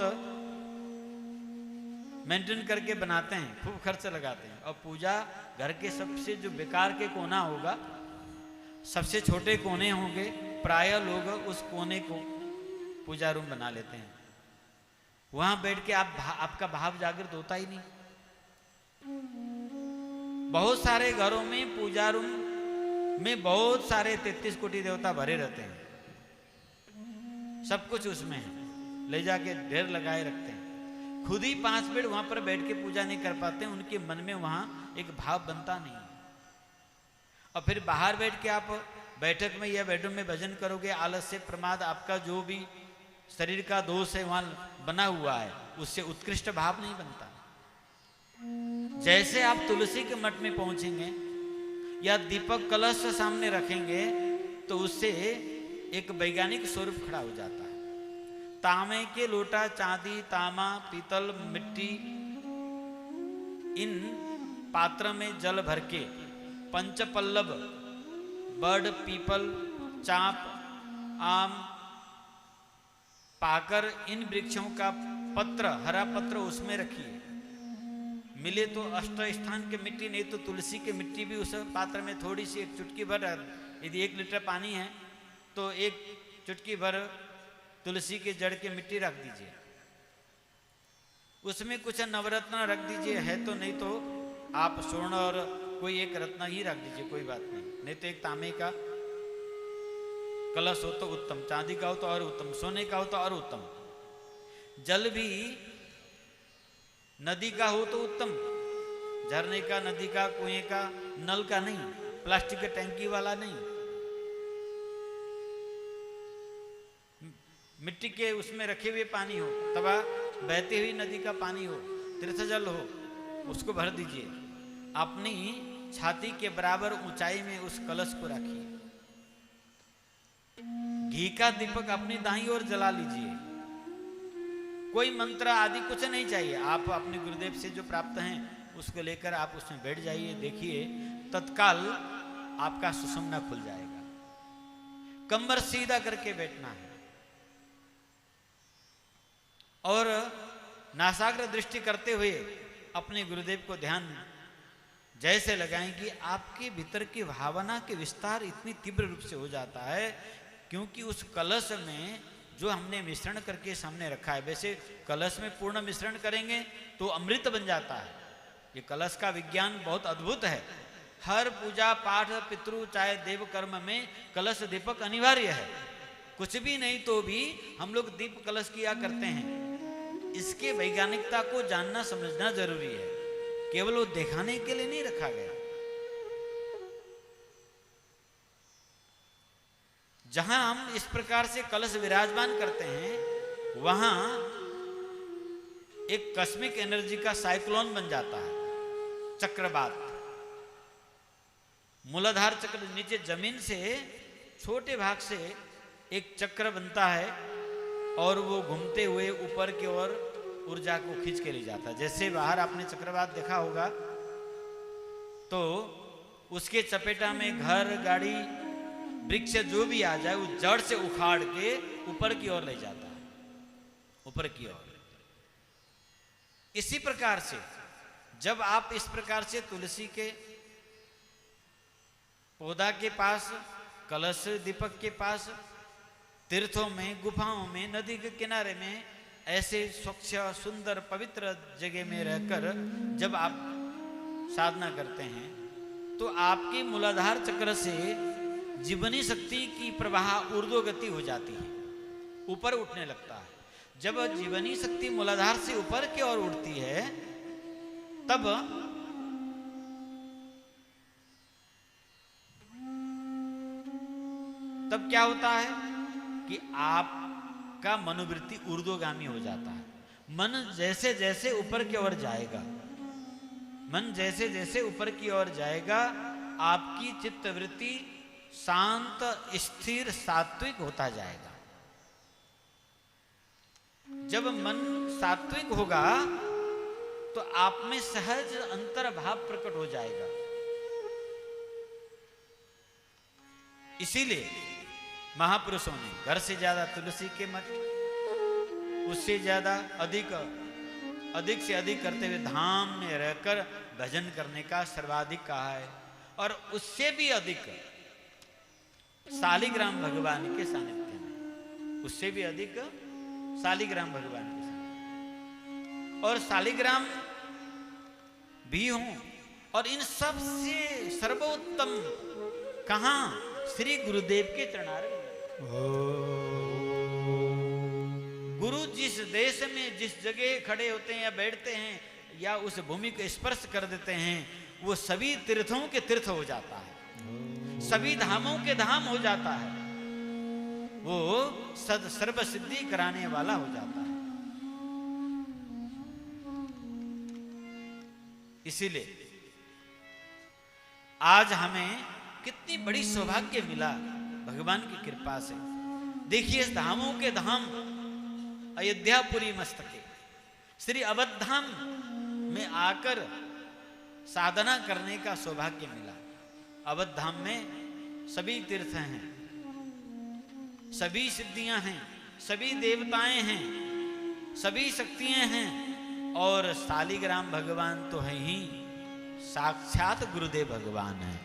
मेंटेन करके बनाते हैं, खूब खर्च लगाते हैं, और पूजा घर के सबसे जो बेकार के कोना होगा, सबसे छोटे कोने होंगे, प्राय लोग उस कोने को पूजा रूम बना लेते हैं। वहां बैठ के आपका भाव जागृत होता ही नहीं। बहुत सारे घरों में पूजा रूम में बहुत सारे 33 कोटि देवता भरे रहते हैं, सब कुछ उसमें है, ले जाके ढेर लगाए रखते हैं। खुद ही 5 मिनट वहां पर बैठ के पूजा नहीं कर पाते, उनके मन में वहां एक भाव बनता नहीं। और फिर बाहर बैठ के आप बैठक में या बेडरूम में भजन करोगे, आलस्य, प्रमाद, आपका जो भी शरीर का दोष है वहां बना हुआ है, उससे उत्कृष्ट भाव नहीं बनता। जैसे आप तुलसी के मठ में पहुंचेंगे या दीपक कलश सामने रखेंगे तो उससे एक वैज्ञानिक स्वरूप खड़ा हो जाता है। तांबे के लोटा, चांदी, तांबा, पीतल, मिट्टी, इन पात्र में जल भर के पंचपल्लव, बड़, पीपल, चांप, आम पाकर इन वृक्षों का पत्र, हरा पत्र उसमें रखिए। मिले तो अष्ट स्थान के मिट्टी, नहीं तो तुलसी की मिट्टी भी उस पात्र में थोड़ी सी, एक चुटकी भर, यदि 1 लीटर पानी है तो 1 चुटकी भर तुलसी के जड़ की मिट्टी रख दीजिए। उसमें कुछ नवरत्न रख दीजिए, है तो, नहीं तो आप स्वर्ण और कोई एक रत्न ही रख दीजिए, कोई बात नहीं तो एक तांबे का कलश हो तो उत्तम, चांदी का हो तो और उत्तम, सोने का हो तो और उत्तम। जल भी नदी का हो तो उत्तम, झरने का, नदी का, कुएं का, नल का नहीं, प्लास्टिक के टैंकी वाला नहीं, मिट्टी के उसमें रखे हुए पानी हो, तवा बहती हुई नदी का पानी हो, तीर्थ जल हो, उसको भर दीजिए। अपनी छाती के बराबर ऊंचाई में उस कलश को रखिए। घी का दीपक अपनी दाईं ओर जला लीजिए। कोई मंत्र आदि कुछ नहीं चाहिए, आप अपने गुरुदेव से जो प्राप्त हैं उसको लेकर आप उसमें बैठ जाइए। देखिए तत्काल आपका सुषुम्ना खुल जाएगा। कमर सीधा करके बैठना है और नासाग्र दृष्टि करते हुए अपने गुरुदेव को ध्यान जैसे लगाएं कि आपके भीतर की भावना के विस्तार इतनी तीव्र रूप से हो जाता है, क्योंकि उस कलश में जो हमने मिश्रण करके सामने रखा है, वैसे कलश में पूर्ण मिश्रण करेंगे तो अमृत बन जाता है। ये कलश का विज्ञान बहुत अद्भुत है। हर पूजा पाठ पितृ चाहे देव कर्म में कलश दीपक अनिवार्य है। कुछ भी नहीं तो भी हम लोग दीप कलश किया करते हैं। इसके वैज्ञानिकता को जानना समझना जरूरी है, केवल वो दिखाने के लिए नहीं रखा गया। जहां हम इस प्रकार से कलश विराजमान करते हैं वहां एक कस्मिक एनर्जी का साइक्लोन बन जाता है, चक्रवात। मूलाधार चक्र नीचे जमीन से छोटे भाग से एक चक्र बनता है और वो घूमते हुए ऊपर की ओर ऊर्जा को खींच के ले जाता है। जैसे बाहर आपने चक्रवात देखा होगा तो उसके चपेटा में घर, गाड़ी, वृक्ष जो भी आ जाए उस जड़ से उखाड़ के ऊपर की ओर ले जाता है, ऊपर की ओर। इसी प्रकार से जब आप इस प्रकार से तुलसी के पौधा के पास, कलश दीपक के पास, तीर्थों में, गुफाओं में, नदी के किनारे में ऐसे स्वच्छ सुंदर पवित्र जगह में रहकर जब आप साधना करते हैं तो आपके मूलाधार चक्र से जीवनी शक्ति की प्रवाह ऊर्ध्वगति हो जाती है, ऊपर उठने लगता है। जब जीवनी शक्ति मूलाधार से ऊपर की ओर उठती है तब क्या होता है कि आपका मनोवृत्ति ऊर्ध्वगामी हो जाता है। मन जैसे जैसे ऊपर की ओर जाएगा, मन जैसे जैसे ऊपर की ओर जाएगा, आपकी चित्तवृत्ति शांत, स्थिर, सात्विक होता जाएगा। जब मन सात्विक होगा तो आप में सहज अंतर्भाव प्रकट हो जाएगा। इसीलिए महापुरुषों ने घर से ज्यादा तुलसी के मठ, उससे ज्यादा अधिक से अधिक करते हुए धाम में रहकर भजन करने का सर्वाधिक कहा है, और उससे भी अधिक शालिग्राम भगवान के सानिध्य में, उससे भी अधिक शालिग्राम भगवान के सानिध्य, और शालिग्राम भी हों, और इन सब से सर्वोत्तम कहां? श्री गुरुदेव के चरणारविंद। गुरु जिस देश में जिस जगह खड़े होते हैं या बैठते हैं या उस भूमि को स्पर्श कर देते हैं, वो सभी तीर्थों के तीर्थ हो जाता है, सभी धामों के धाम हो जाता है, वो सर्व सिद्धि कराने वाला हो जाता है। इसीलिए आज हमें कितनी बड़ी सौभाग्य मिला भगवान की कृपा से। देखिए इस धामों के धाम अयोध्यापुरी मस्तके श्री अवध धाम में आकर साधना करने का सौभाग्य मिला। अवध धाम में सभी तीर्थ हैं, सभी सिद्धियां हैं, सभी देवताएं हैं, सभी शक्तियां हैं, और शालिग्राम भगवान तो है ही, साक्षात गुरुदेव भगवान है।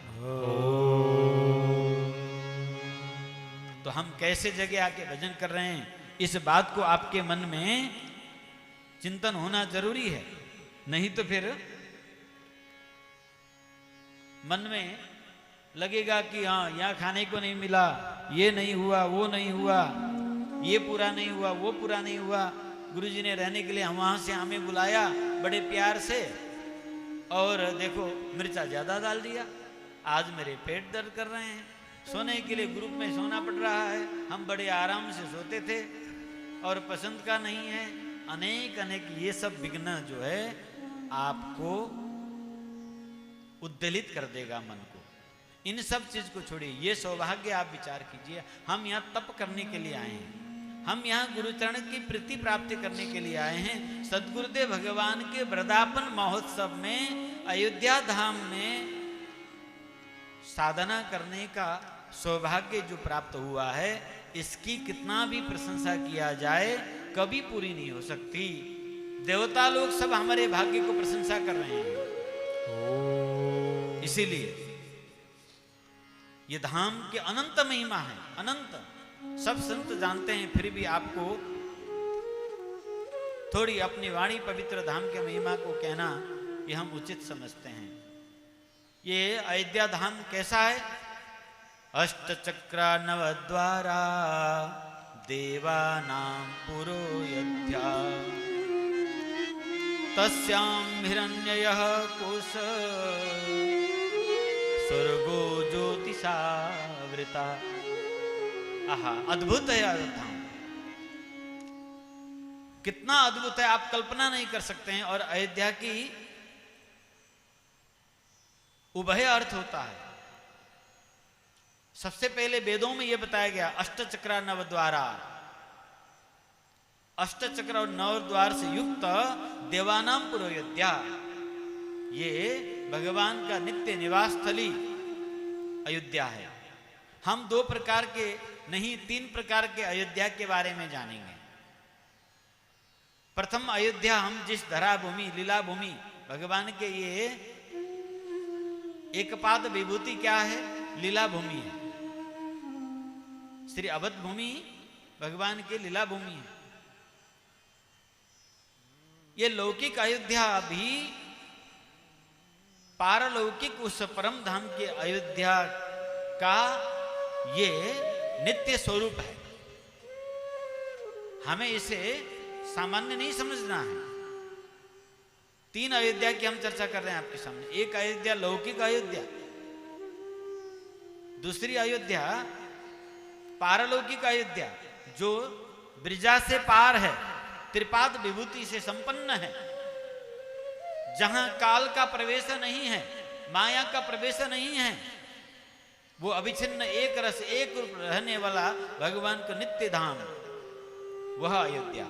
तो हम कैसे जगह आके भजन कर रहे हैं, इस बात को आपके मन में चिंतन होना जरूरी है। नहीं तो फिर मन में लगेगा कि हाँ यहाँ खाने को नहीं मिला, ये नहीं हुआ, वो नहीं हुआ, ये पूरा नहीं हुआ, वो पूरा नहीं हुआ। गुरुजी ने रहने के लिए वहाँ से हमें बुलाया बड़े प्यार से, और देखो मिर्चा ज़्यादा डाल दिया, आज मेरे पेट दर्द कर रहे हैं, सोने के लिए ग्रुप में सोना पड़ रहा है, हम बड़े आराम से सोते थे और पसंद का नहीं है। अनेक अनेक ये सब विघ्न जो है आपको उद्वेलित कर देगा मन को। इन सब चीज को छोड़िए, ये सौभाग्य आप विचार कीजिए, हम यहाँ तप करने के लिए आए हैं, हम यहाँ गुरुचरण की प्रीति प्राप्ति करने के लिए आए हैं। सदगुरुदेव भगवान के वृंदावन महोत्सव में अयोध्या धाम में साधना करने का सौभाग्य जो प्राप्त हुआ है, इसकी कितना भी प्रशंसा किया जाए कभी पूरी नहीं हो सकती। देवता लोग सब हमारे भाग्य को प्रशंसा कर रहे हैं। इसीलिए ये धाम के अनंत महिमा है, अनंत, सब संत जानते हैं, फिर भी आपको थोड़ी अपनी वाणी पवित्र धाम के महिमा को कहना ये हम उचित समझते हैं। ये अयोध्या धाम कैसा है? अष्टचक्रा नवद्वारा देवानां पुरोऽयोध्या, तस्यां हिरण्ययः कोश स्वर्गो ज्योतिषावृता। आहा, अद्भुत है अयोध्या, कितना अद्भुत है, आप कल्पना नहीं कर सकते हैं। और अयोध्या की उभय अर्थ होता है। सबसे पहले वेदों में यह बताया गया अष्टचक्रा नवद्वारा, अष्टचक्र और नव द्वार से युक्त देवानाम पुरोऽयोध्या, ये भगवान का नित्य निवास स्थली अयोध्या है। हम दो प्रकार के नहीं, तीन प्रकार के अयोध्या के बारे में जानेंगे। प्रथम अयोध्या, हम जिस धरा भूमि, लीला भूमि भगवान के, ये एकपाद विभूति क्या है? लीला भूमि है। श्री अवध भूमि भगवान के लीला भूमि है। ये लौकिक अयोध्या भी पारलौकिक उस परम धाम के अयोध्या का ये नित्य स्वरूप है। हमें इसे सामान्य नहीं समझना है। तीन अयोध्या की हम चर्चा कर रहे हैं आपके सामने। एक अयोध्या लौकिक अयोध्या, दूसरी अयोध्या पारलौकिक अयोध्या जो ब्रिजा से पार है, त्रिपाद विभूति से संपन्न है, जहां काल का प्रवेश नहीं है, माया का प्रवेश नहीं है, वो अविच्छिन्न एक रस एक रूप रहने वाला भगवान का नित्य धाम, वह अयोध्या।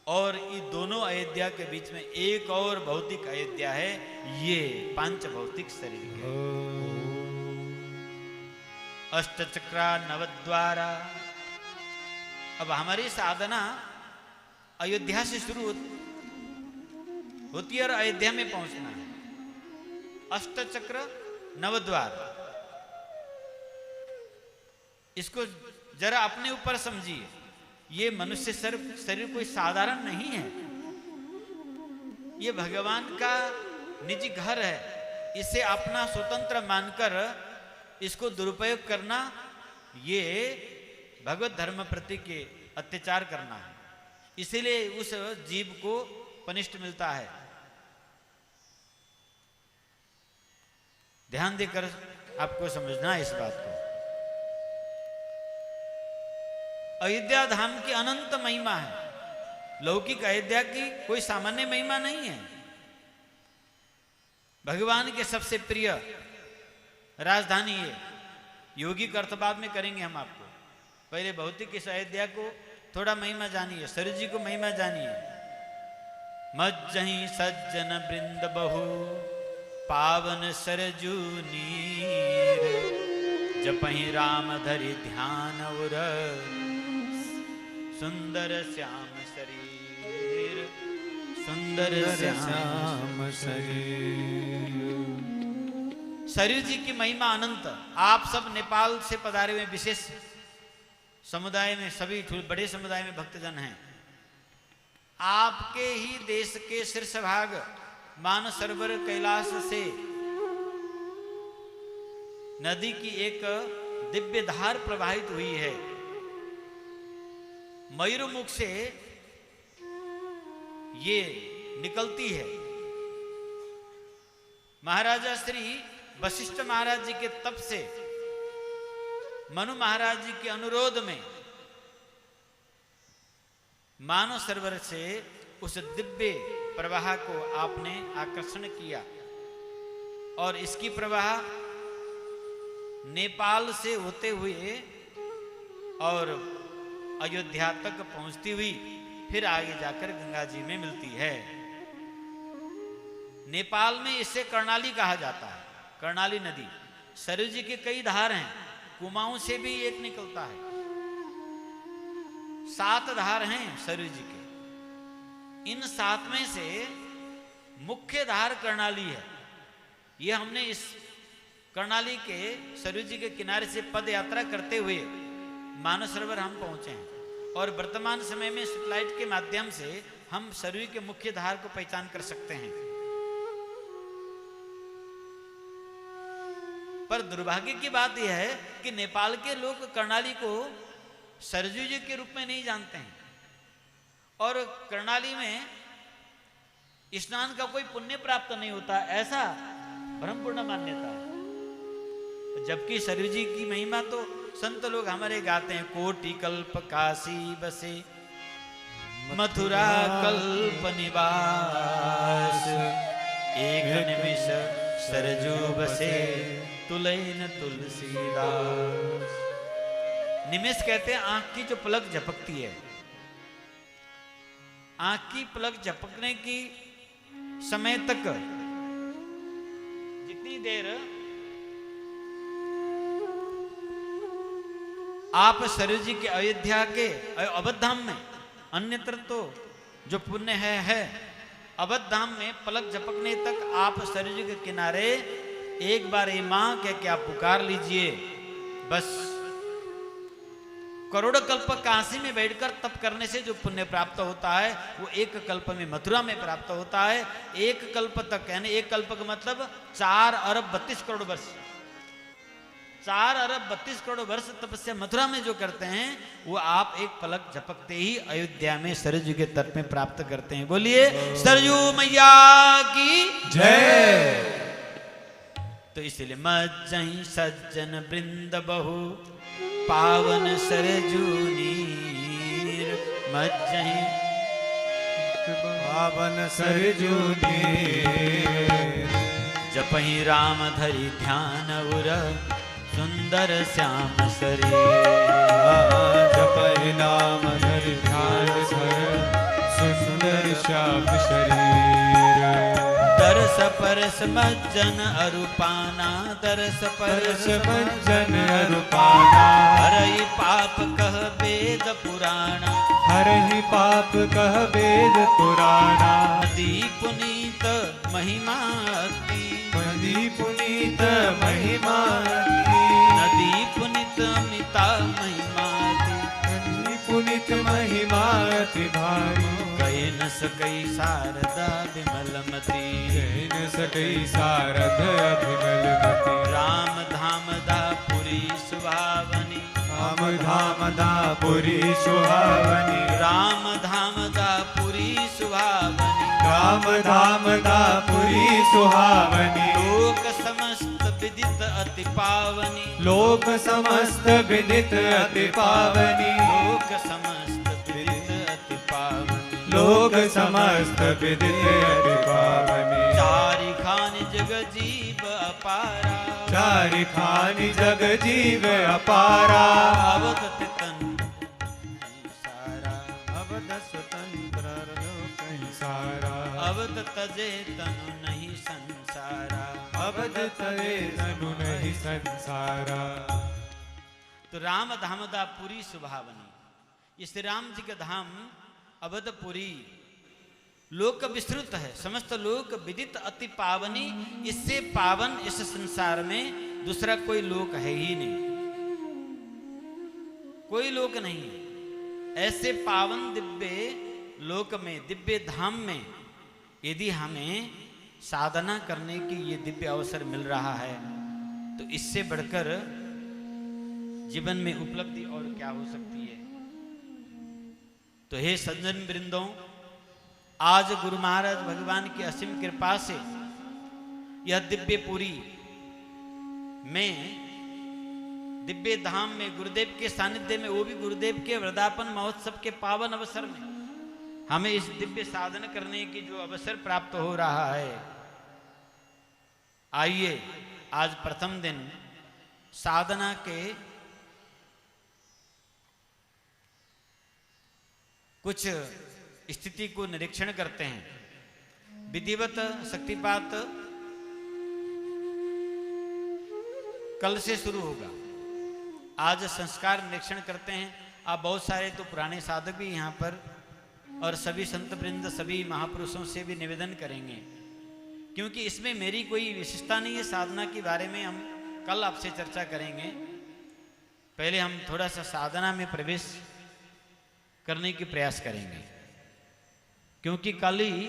और इन दोनों अयोध्या के बीच में एक और भौतिक अयोध्या है, ये पांच भौतिक शरीर है। अष्टचक्रा नवद्वारा। अब हमारी साधना अयोध्या से शुरू होती है और अयोध्या में पहुंचना है। अष्टचक्र नवद्वार, इसको जरा अपने ऊपर समझिए। ये मनुष्य शरीर कोई साधारण नहीं है, ये भगवान का निजी घर है। इसे अपना स्वतंत्र मानकर इसको दुरुपयोग करना, ये भगवत धर्म प्रति के अत्याचार करना है। इसीलिए उस जीव को पनिष्ठ मिलता है। ध्यान देकर आपको समझना है इस बात को। अयोध्या धाम की अनंत महिमा है। लौकिक अयोध्या की कोई सामान्य महिमा नहीं है। भगवान के सबसे प्रिय राजधानी है। योगिक अर्थवाद में करेंगे हम आपको। पहले भौतिक इस अयोध्या को थोड़ा महिमा जानिए, सरयू जी को महिमा जानिए। मज्जहि सज्जन वृंद बहु पावन सरजू नीर, जपहि राम धरि ध्यान उर सुंदर श्याम शरीर, सुंदर श्याम शरीर। सरयू जी की महिमा अनंत। आप सब नेपाल से पधारे हुए विशेष समुदाय में, सभी बड़े समुदाय में भक्तजन हैं। आपके ही देश के शीर्ष भाग मानसरोवर कैलाश से नदी की एक दिव्य धार प्रवाहित हुई है। मयूरमुख से ये निकलती है। महाराजा श्री वशिष्ठ महाराज जी के तप से मनु महाराज जी के अनुरोध में मानव सरोवर से उस दिव्य प्रवाह को आपने आकर्षण किया और इसकी प्रवाह नेपाल से होते हुए और अयोध्या तक पहुंचती हुई फिर आगे जाकर गंगा जी में मिलती है। नेपाल में इसे कर्णाली कहा जाता है। कर्णाली नदी, सरयू जी के कई धार हैं, कुमाऊं से भी एक निकलता है। 7 धार हैं सरयू जी के। इन 7 में से मुख्य धार कर्णाली है। यह हमने इस कर्णाली के सरयू जी के किनारे से पद यात्रा करते हुए मानस सरोवर हम पहुंचे हैं और वर्तमान समय में सैटेलाइट के माध्यम से हम सरयू के मुख्य धार को पहचान कर सकते हैं। पर दुर्भाग्य की बात यह है कि नेपाल के लोग कर्णाली को सरयू जी के रूप में नहीं जानते हैं और कर्णाली में स्नान का कोई पुण्य प्राप्त नहीं होता, ऐसा भ्रमपूर्ण मान्यता है। जबकि सरयू जी की महिमा तो संत लोग हमारे गाते हैं। कोटि कल्प काशी बसे मथुरा कल्प निवास, एक निमिष सरजू बसे तुलैन तुलसीदास। निमिष कहते हैं आंख की जो पलक झपकती है। आंख की पलक झपकने की समय तक जितनी देर आप सरयू जी के अयोध्या के अवध धाम में, अन्यत्र तो जो पुण्य है अवध धाम में पलक झपकने तक आप सरयू जी के किनारे एक बार ये मां कह के आप पुकार लीजिए, बस करोड़ कल्प काशी में बैठकर तप करने से जो पुण्य प्राप्त होता है वो एक कल्प में मथुरा में प्राप्त होता है। एक कल्प तक, यानी एक कल्प का मतलब 4 अरब 32 करोड़ वर्ष। 4 अरब 32 करोड़ वर्ष तपस्या मथुरा में जो करते हैं वो आप एक पलक झपकते ही अयोध्या में सरयू के तट में प्राप्त करते हैं। बोलिए सरयू मैया की जय। तो इसलिए मज्जहि सज्जन वृंद बहु पावन सरयू नीर, मज्जहि पावन सरयू नीर, जपहि राम धरि ध्यान उर सुंदर श्याम शरीर। जपहि नाम धरि ध्यान सुंदर श्याम शरीर। दरस परस मज्जन अरूपाना, दरस परस मज्जन अरूपाना, हरहि पाप कह वेद पुराण, हरहि पाप कह वेद पुराणा। नदी पुनीत महिमा अति, नदी पुनीत महिमा, नदी पुनीत अमिता महिमा, नदी पुनीत महिमा अति भारी। कह न सकई शारदा विमलमती, कह न सकई शारद विमलमती। राम धाम दापुरी सुहावनी, राम धाम दापुरी सुहावनी, राम धाम दापुरी सुहावनी, राम धाम दापुरी सुहावनी। लोक समस्त विदित अति पावनी, लोक समस्त विदित अति पावनी, लोक समस्त विदित अति पावनी, लोक समस्त विदित अति पावनी। चारि खानि जग जीव अपारा, चारि खानि जग जीव अपारा। अवध तन सारा, अवध स्वतंत्र कहीं सारा, अवध तजे तनु नहीं संसारा, अवध तले तनु नहीं संसारा। तो राम धामदा पुरी सुभावनी, ये श्री राम जी का धाम अवधपुरी लोक विस्तृत है, समस्त लोक विदित अति पावनी। इससे पावन इस संसार में दूसरा कोई लोक है ही नहीं, कोई लोक नहीं है। ऐसे पावन दिव्य लोक में, दिव्य धाम में यदि हमें साधना करने की ये दिव्य अवसर मिल रहा है तो इससे बढ़कर जीवन में उपलब्धि और क्या हो सकती है। तो हे सज्जन वृंदों, आज गुरु महाराज भगवान की असीम कृपा से यह दिव्यपुरी में, दिव्य धाम में, गुरुदेव के सानिध्य में, वो भी गुरुदेव के वृंदावन महोत्सव के पावन अवसर में हमें इस दिव्य साधन करने की जो अवसर प्राप्त हो रहा है। आइए आज प्रथम दिन साधना के कुछ स्थिति को निरीक्षण करते हैं। विधिवत शक्तिपात कल से शुरू होगा। आज संस्कार निरीक्षण करते हैं। आप बहुत सारे तो पुराने साधक भी यहाँ पर और सभी संत वृंद, सभी महापुरुषों से भी निवेदन करेंगे, क्योंकि इसमें मेरी कोई विशेषता नहीं है। साधना के बारे में हम कल आपसे चर्चा करेंगे। पहले हम थोड़ा सा साधना में प्रवेश करने की प्रयास करेंगे, क्योंकि कल ही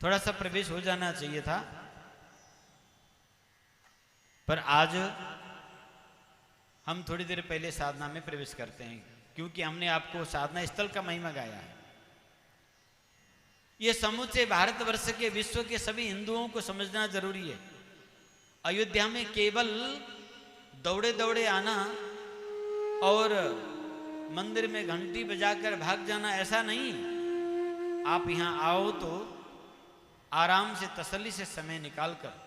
थोड़ा सा प्रवेश हो जाना चाहिए था, पर आज हम थोड़ी देर पहले साधना में प्रवेश करते हैं, क्योंकि हमने आपको साधना स्थल का महिमा गाया है। ये समूचे भारतवर्ष के, विश्व के सभी हिंदुओं को समझना जरूरी है। अयोध्या में केवल दौड़े दौड़े आना और मंदिर में घंटी बजाकर भाग जाना ऐसा नहीं। आप यहां आओ तो आराम से, तसल्ली से समय निकालकर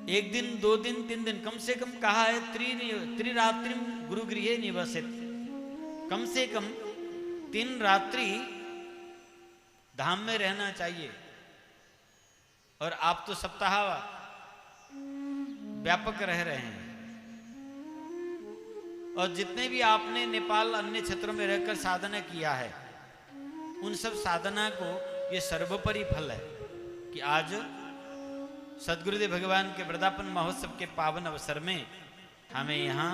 एक दिन, 2 दिन, 3 दिन, कम से कम कहा है त्रिरात्रिम गुरुगृहे निवसित, कम से कम 3 रात्रि धाम में रहना चाहिए। और आप तो सप्ताह व्यापक रह रहे हैं, और जितने भी आपने नेपाल अन्य क्षेत्रों में रहकर साधना किया है, उन सब साधना को ये सर्वोपरि फल है कि आज सदगुरुदेव भगवान के वृंदावन महोत्सव के पावन अवसर में हमें यहाँ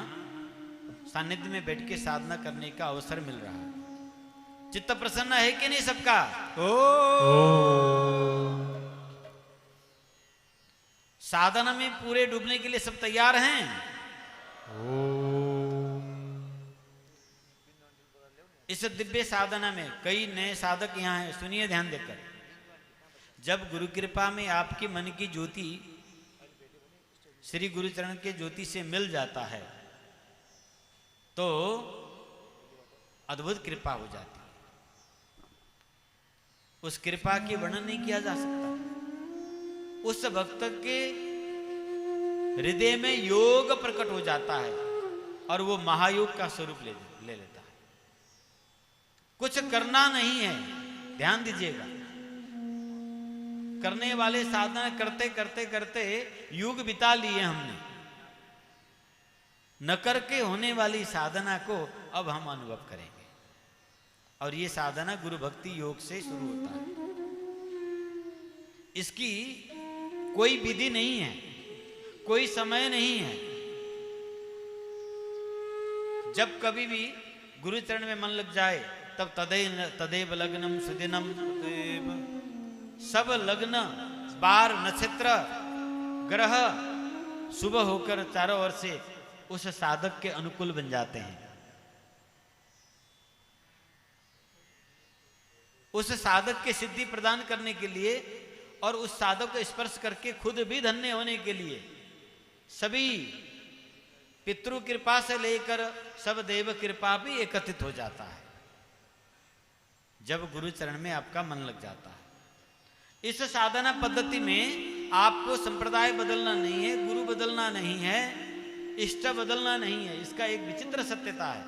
सानिध्य में बैठ के साधना करने का अवसर मिल रहा है। चित्त प्रसन्न है कि नहीं सबका? साधना में पूरे डूबने के लिए सब तैयार हैं? इस दिव्य साधना में कई नए साधक यहाँ हैं, सुनिए ध्यान देकर। जब गुरु कृपा में आपकी मन की ज्योति श्री गुरुचरण के ज्योति से मिल जाता है तो अद्भुत कृपा हो जाती है। उस कृपा की वर्णन नहीं किया जा सकता। उस भक्त के हृदय में योग प्रकट हो जाता है और वो महायोग का स्वरूप ले लेता है। कुछ करना नहीं है, ध्यान दीजिएगा। करने वाले साधना करते करते करते युग बिता लिए हमने, न करके होने वाली साधना को अब हम अनुभव करेंगे। और ये साधना गुरु भक्ति योग से शुरू होता है। इसकी कोई विधि नहीं है, कोई समय नहीं है। जब कभी भी गुरु चरण में मन लग जाए तब तदेव लग्नम सुदिनम, सब लग्न, बार, नक्षत्र, ग्रह शुभ होकर चारों ओर से उस साधक के अनुकूल बन जाते हैं। उस साधक के सिद्धि प्रदान करने के लिए और उस साधक को स्पर्श करके खुद भी धन्य होने के लिए सभी पितृ कृपा से लेकर सब देव कृपा भी एकत्रित हो जाता है जब गुरु चरण में आपका मन लग जाता है। इस साधना पद्धति में आपको संप्रदाय बदलना नहीं है, गुरु बदलना नहीं है, इष्ट बदलना नहीं है। इसका एक विचित्र सत्यता है।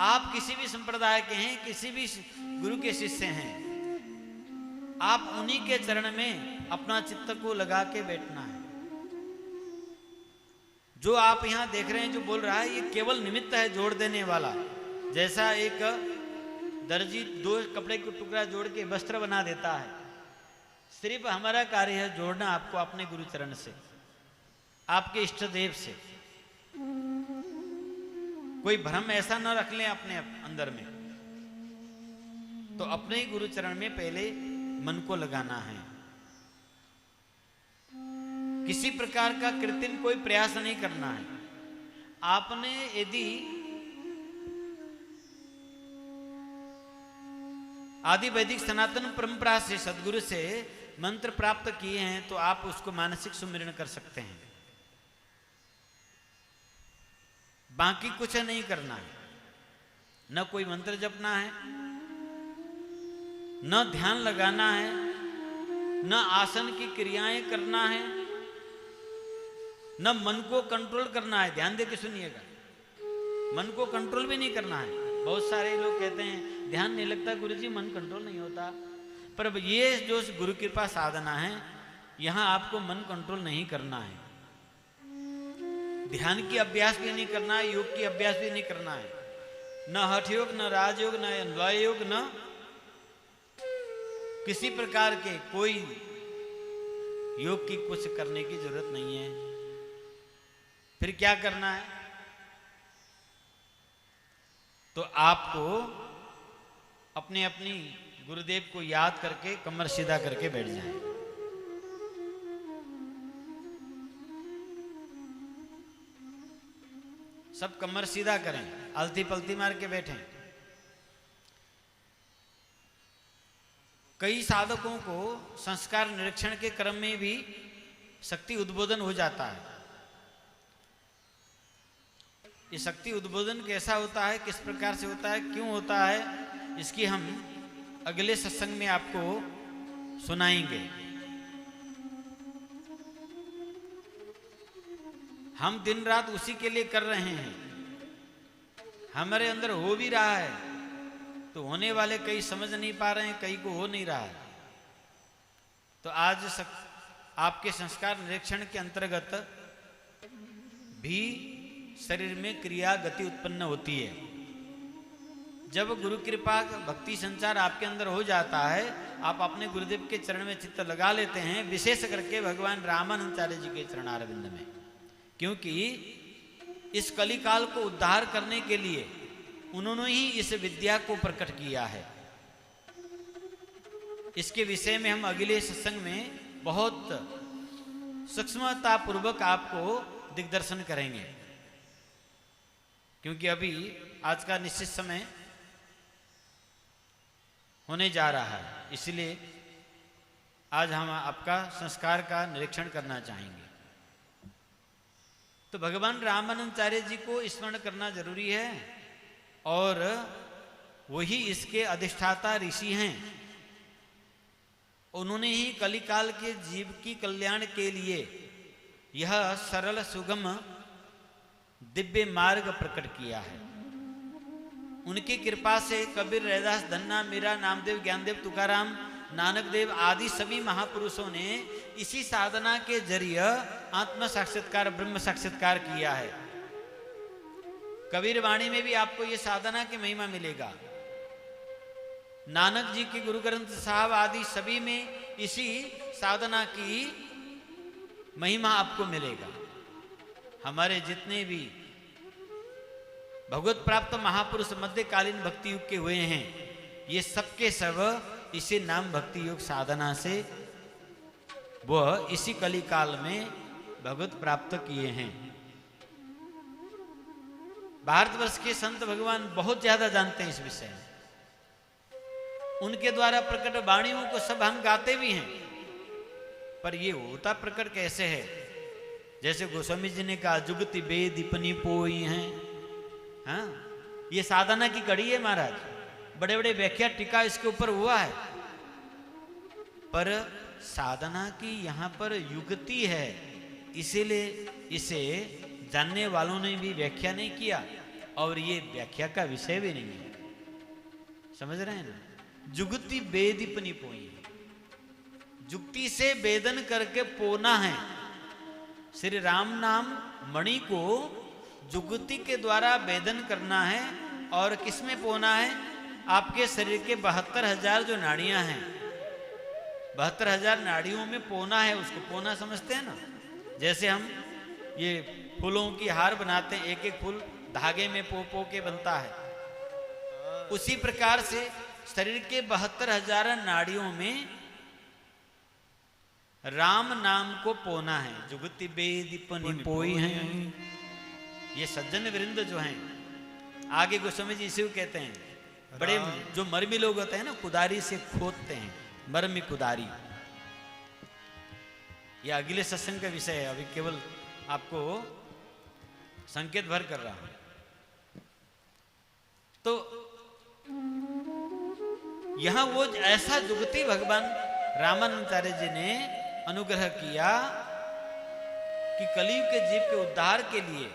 आप किसी भी संप्रदाय के हैं, किसी भी गुरु के शिष्य हैं, आप उन्हीं के चरण में अपना चित्त को लगा के बैठना है। जो आप यहां देख रहे हैं, जो बोल रहा है, ये केवल निमित्त है जोड़ देने वाला। जैसा एक दर्जी 2 कपड़े का टुकड़ा जोड़ के वस्त्र बना देता है, सिर्फ हमारा कार्य है जोड़ना आपको अपने गुरु चरण से, आपके इष्ट देव से। कोई भ्रम ऐसा न रख लें अपने अंदर में। तो अपने ही गुरु चरण में पहले मन को लगाना है। किसी प्रकार का कृत्रिम कोई प्रयास नहीं करना है। आपने यदि आदि वैदिक सनातन परंपरा से सदगुरु से मंत्र प्राप्त किए हैं तो आप उसको मानसिक सुमिरन कर सकते हैं, बाकी कुछ नहीं करना है। न कोई मंत्र जपना है, न ध्यान लगाना है, न आसन की क्रियाएं करना है, न मन को कंट्रोल करना है। ध्यान देके सुनिएगा, मन को कंट्रोल भी नहीं करना है। बहुत सारे लोग कहते हैं ध्यान नहीं लगता गुरुजी, मन कंट्रोल नहीं होता। पर अब ये जो गुरु कृपा साधना है, यहां आपको मन कंट्रोल नहीं करना है। ध्यान की अभ्यास भी नहीं करना है, योग की अभ्यास भी नहीं करना है। न हठ योग, न राजयोग, न अन्वय योग, न किसी प्रकार के कोई योग की कुछ करने की जरूरत नहीं है। फिर क्या करना है? तो आपको अपने अपनी गुरुदेव को याद करके कमर सीधा करके बैठ जाएं। सब कमर सीधा करें, अलती पलती मार के बैठें। कई साधकों को संस्कार निरीक्षण के क्रम में भी शक्ति उद्बोधन हो जाता है। ये शक्ति उद्बोधन कैसा होता है, किस प्रकार से होता है, क्यों होता है, इसकी हम अगले सत्संग में आपको सुनाएंगे। हम दिन रात उसी के लिए कर रहे हैं, हमारे अंदर हो भी रहा है, तो होने वाले कई समझ नहीं पा रहे हैं, कई को हो नहीं रहा है। तो आज आपके संस्कार निरीक्षण के अंतर्गत भी शरीर में क्रिया गति उत्पन्न होती है। जब गुरु कृपा भक्ति संचार आपके अंदर हो जाता है, आप अपने गुरुदेव के चरण में चित्त लगा लेते हैं, विशेष करके भगवान रामानंदाचार्य जी के चरणारविंद में, क्योंकि इस कलिकाल को उद्धार करने के लिए उन्होंने ही इस विद्या को प्रकट किया है। इसके विषय में हम अगले सत्संग में बहुत सूक्ष्मता पूर्वक आपको दिग्दर्शन करेंगे, क्योंकि अभी आज का निश्चित समय होने जा रहा है, इसलिए आज हम आपका संस्कार का निरीक्षण करना चाहेंगे। तो भगवान रामानंदाचार्य जी को स्मरण करना जरूरी है, और वही इसके अधिष्ठाता ऋषि हैं। उन्होंने ही कलिकाल के जीव की कल्याण के लिए यह सरल सुगम दिव्य मार्ग प्रकट किया है। उनकी कृपा से कबीर, रैदास, धन्ना, मीरा, नामदेव, ज्ञानदेव, तुकाराम, नानक देव आदि सभी महापुरुषों ने इसी साधना के जरिए आत्म साक्षात्कार, ब्रह्म साक्षात्कार किया है। कबीर वाणी में भी आपको ये साधना की महिमा मिलेगा। नानक जी के गुरु ग्रंथ साहब आदि सभी में इसी साधना की महिमा आपको मिलेगा। हमारे जितने भी भगवत प्राप्त महापुरुष मध्यकालीन भक्ति युग के हुए हैं, ये सबके सब इसी नाम भक्ति योग साधना से वह इसी कली काल में भगवत प्राप्त किए हैं। भारतवर्ष के संत भगवान बहुत ज्यादा जानते हैं इस विषय में। उनके द्वारा प्रकट वाणियों को सब हम गाते भी हैं, पर ये होता प्रकट कैसे है? जैसे गोस्वामी जी ने कहा, जुगति वेद दीपनी पोई हैं। हाँ, ये साधना की कड़ी है महाराज, बड़े बड़े व्याख्या टीका इसके ऊपर हुआ है, पर साधना की यहाँ पर युक्ति है, इसीलिए इसे जानने वालों ने भी व्याख्या नहीं किया, और ये व्याख्या का विषय भी नहीं है। समझ रहे हैं ना? जुगति वेदीपनी पोई, जुक्ति से वेदन करके पोना है। श्री राम नाम मणि को जुगति के द्वारा वेदन करना है, और किसमें पोना है? आपके शरीर के 72,000 जो नाड़ियां हैं, 72,000 नाड़ियों में पोना है। उसको पोना समझते हैं ना? जैसे हम ये फूलों की हार बनाते हैं, एक एक फूल धागे में पो के बनता है, उसी प्रकार से शरीर के 72,000 नाड़ियों में राम नाम को पोना है। जुगति बेदी पनि पोई हैं। ये सज्जन वृंद जो हैं, आगे गोस्वामी जी इसी को कहते हैं, बड़े जो मर्मी लोग होते हैं ना, कुदारी से खोदते हैं, मर्मी कुदारी। ये अगले सत्संग का विषय है, अभी केवल आपको संकेत भर कर रहा हूं। तो यहां वो ऐसा जुगति भगवान रामानंदाचार्य जी ने अनुग्रह किया कि कलयुग के जीव के उद्धार के लिए,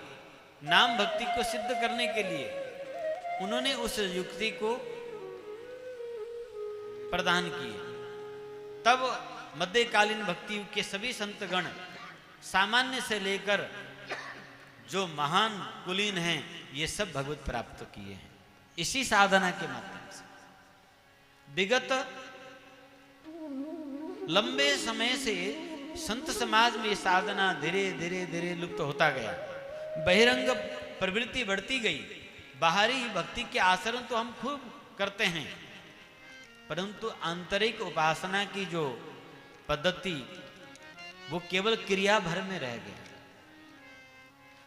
नाम भक्ति को सिद्ध करने के लिए उन्होंने उस युक्ति को प्रदान किए। तब मध्यकालीन भक्ति युग के सभी संतगण, सामान्य से लेकर जो महान कुलीन हैं, ये सब भगवत प्राप्त किए हैं इसी साधना के माध्यम से। विगत लंबे समय से संत समाज में साधना धीरे धीरे धीरे लुप्त होता गया। बहिरंग प्रवृत्ति बढ़ती गई। बाहरी भक्ति के आचरण तो हम खूब करते हैं, परंतु आंतरिक उपासना की जो पद्धति, वो केवल क्रिया भर में रह गया।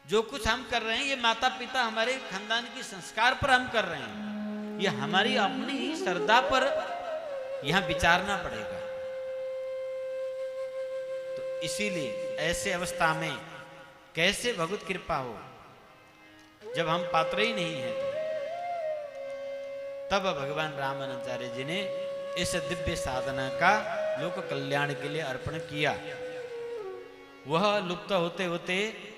जो कुछ हम कर रहे हैं, ये माता पिता हमारे खानदान की संस्कार पर हम कर रहे हैं, ये हमारी अपनी ही श्रद्धा पर यहां विचारना पड़ेगा। तो इसीलिए ऐसे अवस्था में कैसे भगवत कृपा हो, जब हम पात्र ही नहीं हैं। तब भगवान रामानंदाचार्य जी ने इस दिव्य साधना का लोक कल्याण के लिए अर्पण किया। वह लुप्त होते होते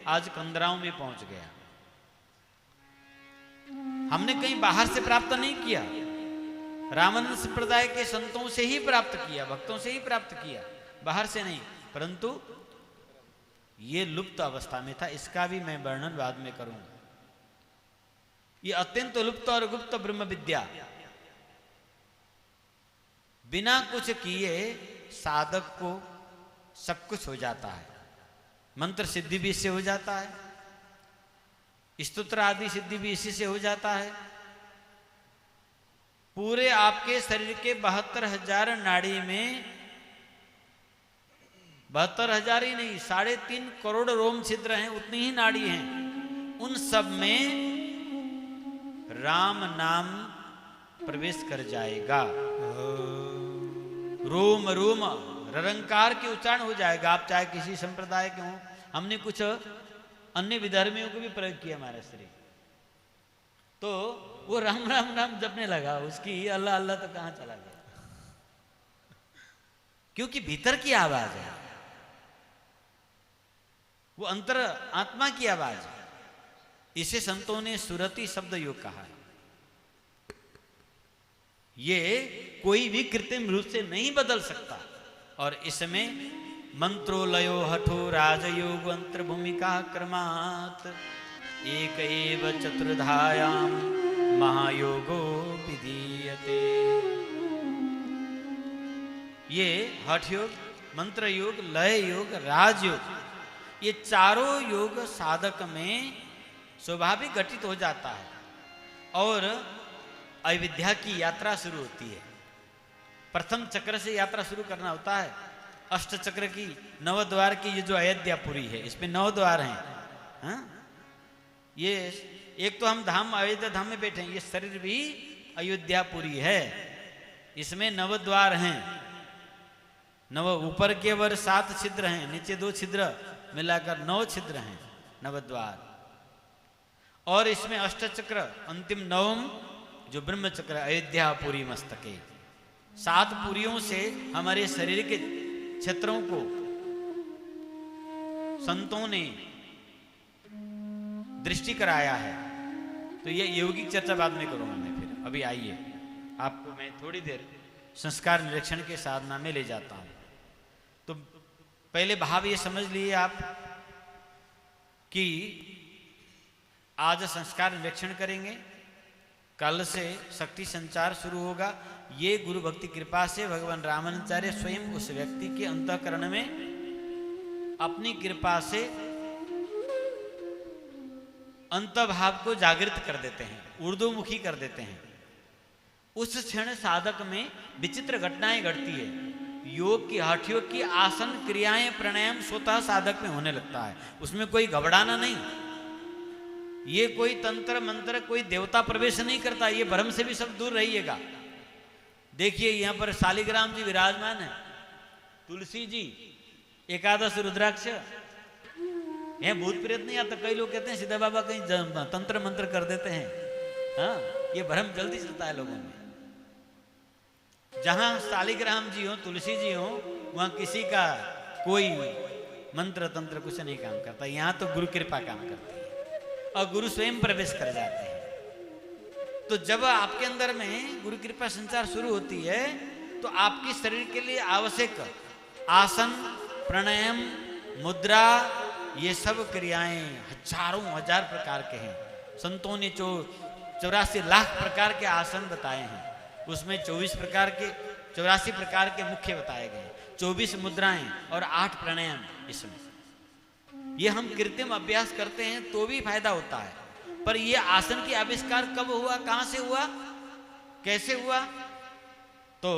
आज कंदराओं में पहुंच गया। हमने कहीं बाहर से प्राप्त नहीं किया, रामानंद संप्रदाय के संतों से ही प्राप्त किया, भक्तों से ही प्राप्त किया, बाहर से नहीं। परंतु ये लुप्त अवस्था में था, इसका भी मैं वर्णन बाद में करूंगा। ये अत्यंत लुप्त और गुप्त ब्रह्म विद्या, बिना कुछ किए साधक को सब कुछ हो जाता है। मंत्र सिद्धि भी इससे हो जाता है, स्तोत्र आदि सिद्धि भी इसी से हो जाता है। पूरे आपके शरीर के 72,000 नाड़ी में, 72,000 ही नहीं, 3.5 करोड़ रोम छिद्र हैं, उतनी ही नाड़ी हैं। उन सब में राम नाम प्रवेश कर जाएगा। रोम रोम ररंकार के उच्चारण हो जाएगा। आप चाहे किसी संप्रदाय के हों, हमने कुछ अन्य विधर्मियों को भी प्रयोग किया हमारे शरीर, तो वो राम राम राम जपने लगा, उसकी अल्लाह अल्लाह तो कहां चला गया, क्योंकि भीतर की आवाज है, वो अंतर आत्मा की आवाज है। इसे संतों ने सुरति शब्द योग कहा है। ये कोई भी कृत्रिम रूप से नहीं बदल सकता। और इसमें मंत्रो लयो हठो राजयोग अंतर भूमिका क्रमात् एक एव चतुर्धायाम महायोगो विधीयते। ये हठ योग, मंत्र योग, लय योग, राजयोग, ये चारों योग साधक में स्वाभाविक घटित हो जाता है और अविद्या की यात्रा शुरू होती है। प्रथम चक्र से यात्रा शुरू करना होता है। अष्ट चक्र की, नव द्वार की, ये जो अयोध्यापुरी है, इसमें 9 द्वार हैं। हाँ? ये एक तो हम धाम, अयोध्या धाम में बैठे हैं, ये शरीर भी अयोध्यापुरी है, इसमें 9 द्वार हैं। 9 ऊपर के वर 7 छिद्र हैं, नीचे 2 छिद्र, मिलाकर 9 छिद्र हैं, 9 द्वार। और इसमें अष्ट चक्र, अंतिम 9 जो ब्रह्म चक्र, अयोध्यापुरी मस्तके। 7 पुरियों से हमारे शरीर के क्षेत्रों को संतों ने दृष्टि कराया है। तो ये यौगिक चर्चा बाद में करूंगा मैं। फिर अभी आइए, आपको मैं थोड़ी देर संस्कार निरीक्षण के साधना में ले जाता हूं। तो पहले भाव ये समझ लिए आप कि आज संस्कार निरीक्षण करेंगे, कल से शक्ति संचार शुरू होगा। ये गुरु भक्ति कृपा से भगवान रामानंदाचार्य स्वयं उस व्यक्ति के अंतःकरण में अपनी कृपा से अंतर्भाव को जागृत कर देते हैं, ऊर्ध्वमुखी कर देते हैं। उस क्षण साधक में विचित्र घटनाएं घटती है। योग की, हठ योग की आसन क्रियाएं प्राणायाम स्वतः साधक में होने लगता है। उसमें कोई घबराना नहीं। ये कोई तंत्र मंत्र, कोई देवता प्रवेश नहीं करता। ये भ्रम से भी सब दूर रहिएगा। देखिए यहाँ पर शालिग्राम जी विराजमान है, तुलसी जी, एकादश रुद्राक्ष है। भूत प्रेत नहीं आता। कई लोग कहते हैं सीधा बाबा कहीं तंत्र मंत्र कर देते हैं। हाँ, ये भ्रम जल्दी चलता है लोगों में। जहां शालिग्राम जी हो, तुलसी जी हो, वहां किसी का कोई मंत्र तंत्र कुछ नहीं काम करता। यहां तो गुरु कृपा काम करती है और गुरु स्वयं प्रवेश कर जाते हैं। तो जब आपके अंदर में गुरु कृपा संचार शुरू होती है तो आपके शरीर के लिए आवश्यक आसन, प्राणायाम, मुद्रा, ये सब क्रियाएं हजारों हजार प्रकार के हैं। संतों ने 84 लाख प्रकार के आसन बताए हैं। उसमें 24 प्रकार के, 84 प्रकार के मुख्य बताए गए, 24 मुद्राएं और 8 प्राणायाम। इसमें ये हम कृत्रिम अभ्यास करते हैं तो भी फायदा होता है। पर ये आसन की आविष्कार कब हुआ, कहां से हुआ, कैसे हुआ? तो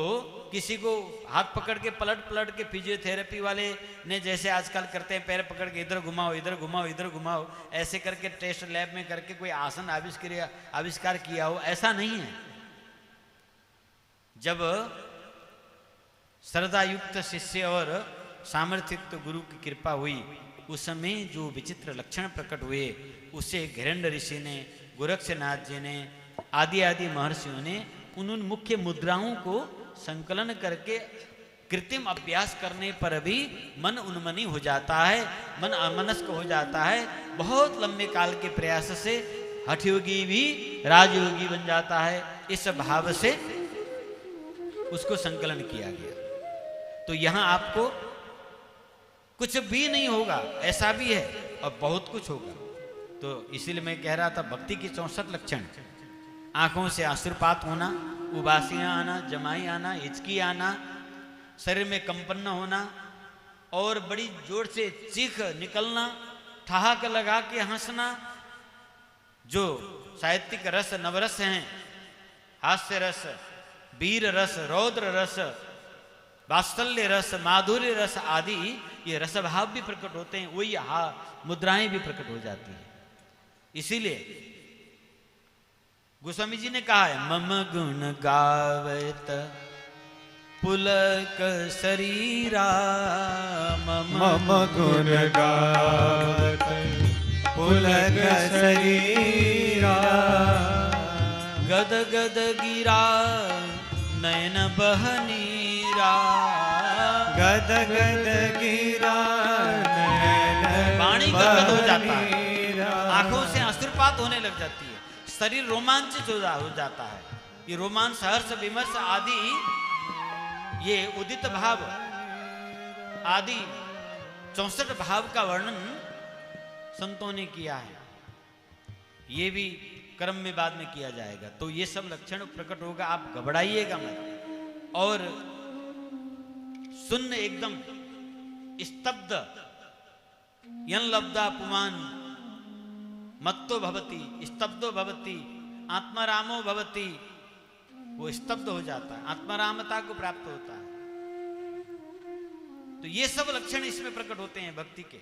किसी को हाथ पकड़ के पलट पलट के फिजियोथेरेपी वाले ने जैसे आजकल करते हैं, पैर पकड़ के इधर घुमाओ, इधर घुमाओ, इधर घुमाओ, ऐसे करके टेस्ट लैब में करके कोई आसन आविष्कार किया हो, ऐसा नहीं है। जब श्रद्धायुक्त शिष्य और सामर्थ्युक्त गुरु की कृपा हुई, उस समय जो विचित्र लक्षण प्रकट हुए उसे घिरण्य ऋषि ने, गोरक्षनाथ जी ने, आदि महर्षियों ने उन मुख्य मुद्राओं को संकलन करके कृत्रिम अभ्यास करने पर भी मन उन्मनी हो जाता है, मन अमनस्क हो जाता है। बहुत लंबे काल के प्रयास से हठयोगी भी राजयोगी बन जाता है। इस भाव से उसको संकलन किया गया। तो यहां आपको कुछ भी नहीं होगा, ऐसा भी है, और बहुत कुछ होगा। तो इसीलिए मैं कह रहा था भक्ति की 64 लक्षण। आंखों से आश्रुपात होना, उबासियां आना, जमाई आना, हिचकी आना, शरीर में कंपन न होना और बड़ी जोर से चीख निकलना, ठहाका लगा के हंसना, जो साहित्यिक रस नवरस हैं, हास्य रस, वीर रस, रौद्र रस, वात्सल्य रस, माधुर्य रस आदि ये रसभाव भी प्रकट होते हैं। वही मुद्राएं भी प्रकट हो जाती है। इसीलिए गोस्वामी जी ने कहा है, मम गुण गावत पुलक शरीरा, मम गुण गावत पुलक शरीरा, गद गद गिरा नयन बहनीरा, गद गद गिरा नयन वाणी गदगद हो जाता है, बहनीरा। आंखों से अश्रुपात होने लग जाती है, शरीर रोमांचित हो जाता है। ये रोमांच, हर्ष, विमर्श आदि, ये उदित भाव आदि 64 भाव का वर्णन संतों ने किया है। ये भी क्रम में बाद में किया जाएगा। तो ये सब लक्षण प्रकट होगा, आप घबराइएगा मत। और शून्य, एकदम स्तब्ध, यन लब्धा पुमान मत्तो भवति, स्तब्धो भवति, आत्मारामो भवति, वो स्तब्ध हो जाता है, आत्मारामता को प्राप्त होता है। तो ये सब लक्षण इसमें प्रकट होते हैं भक्ति के।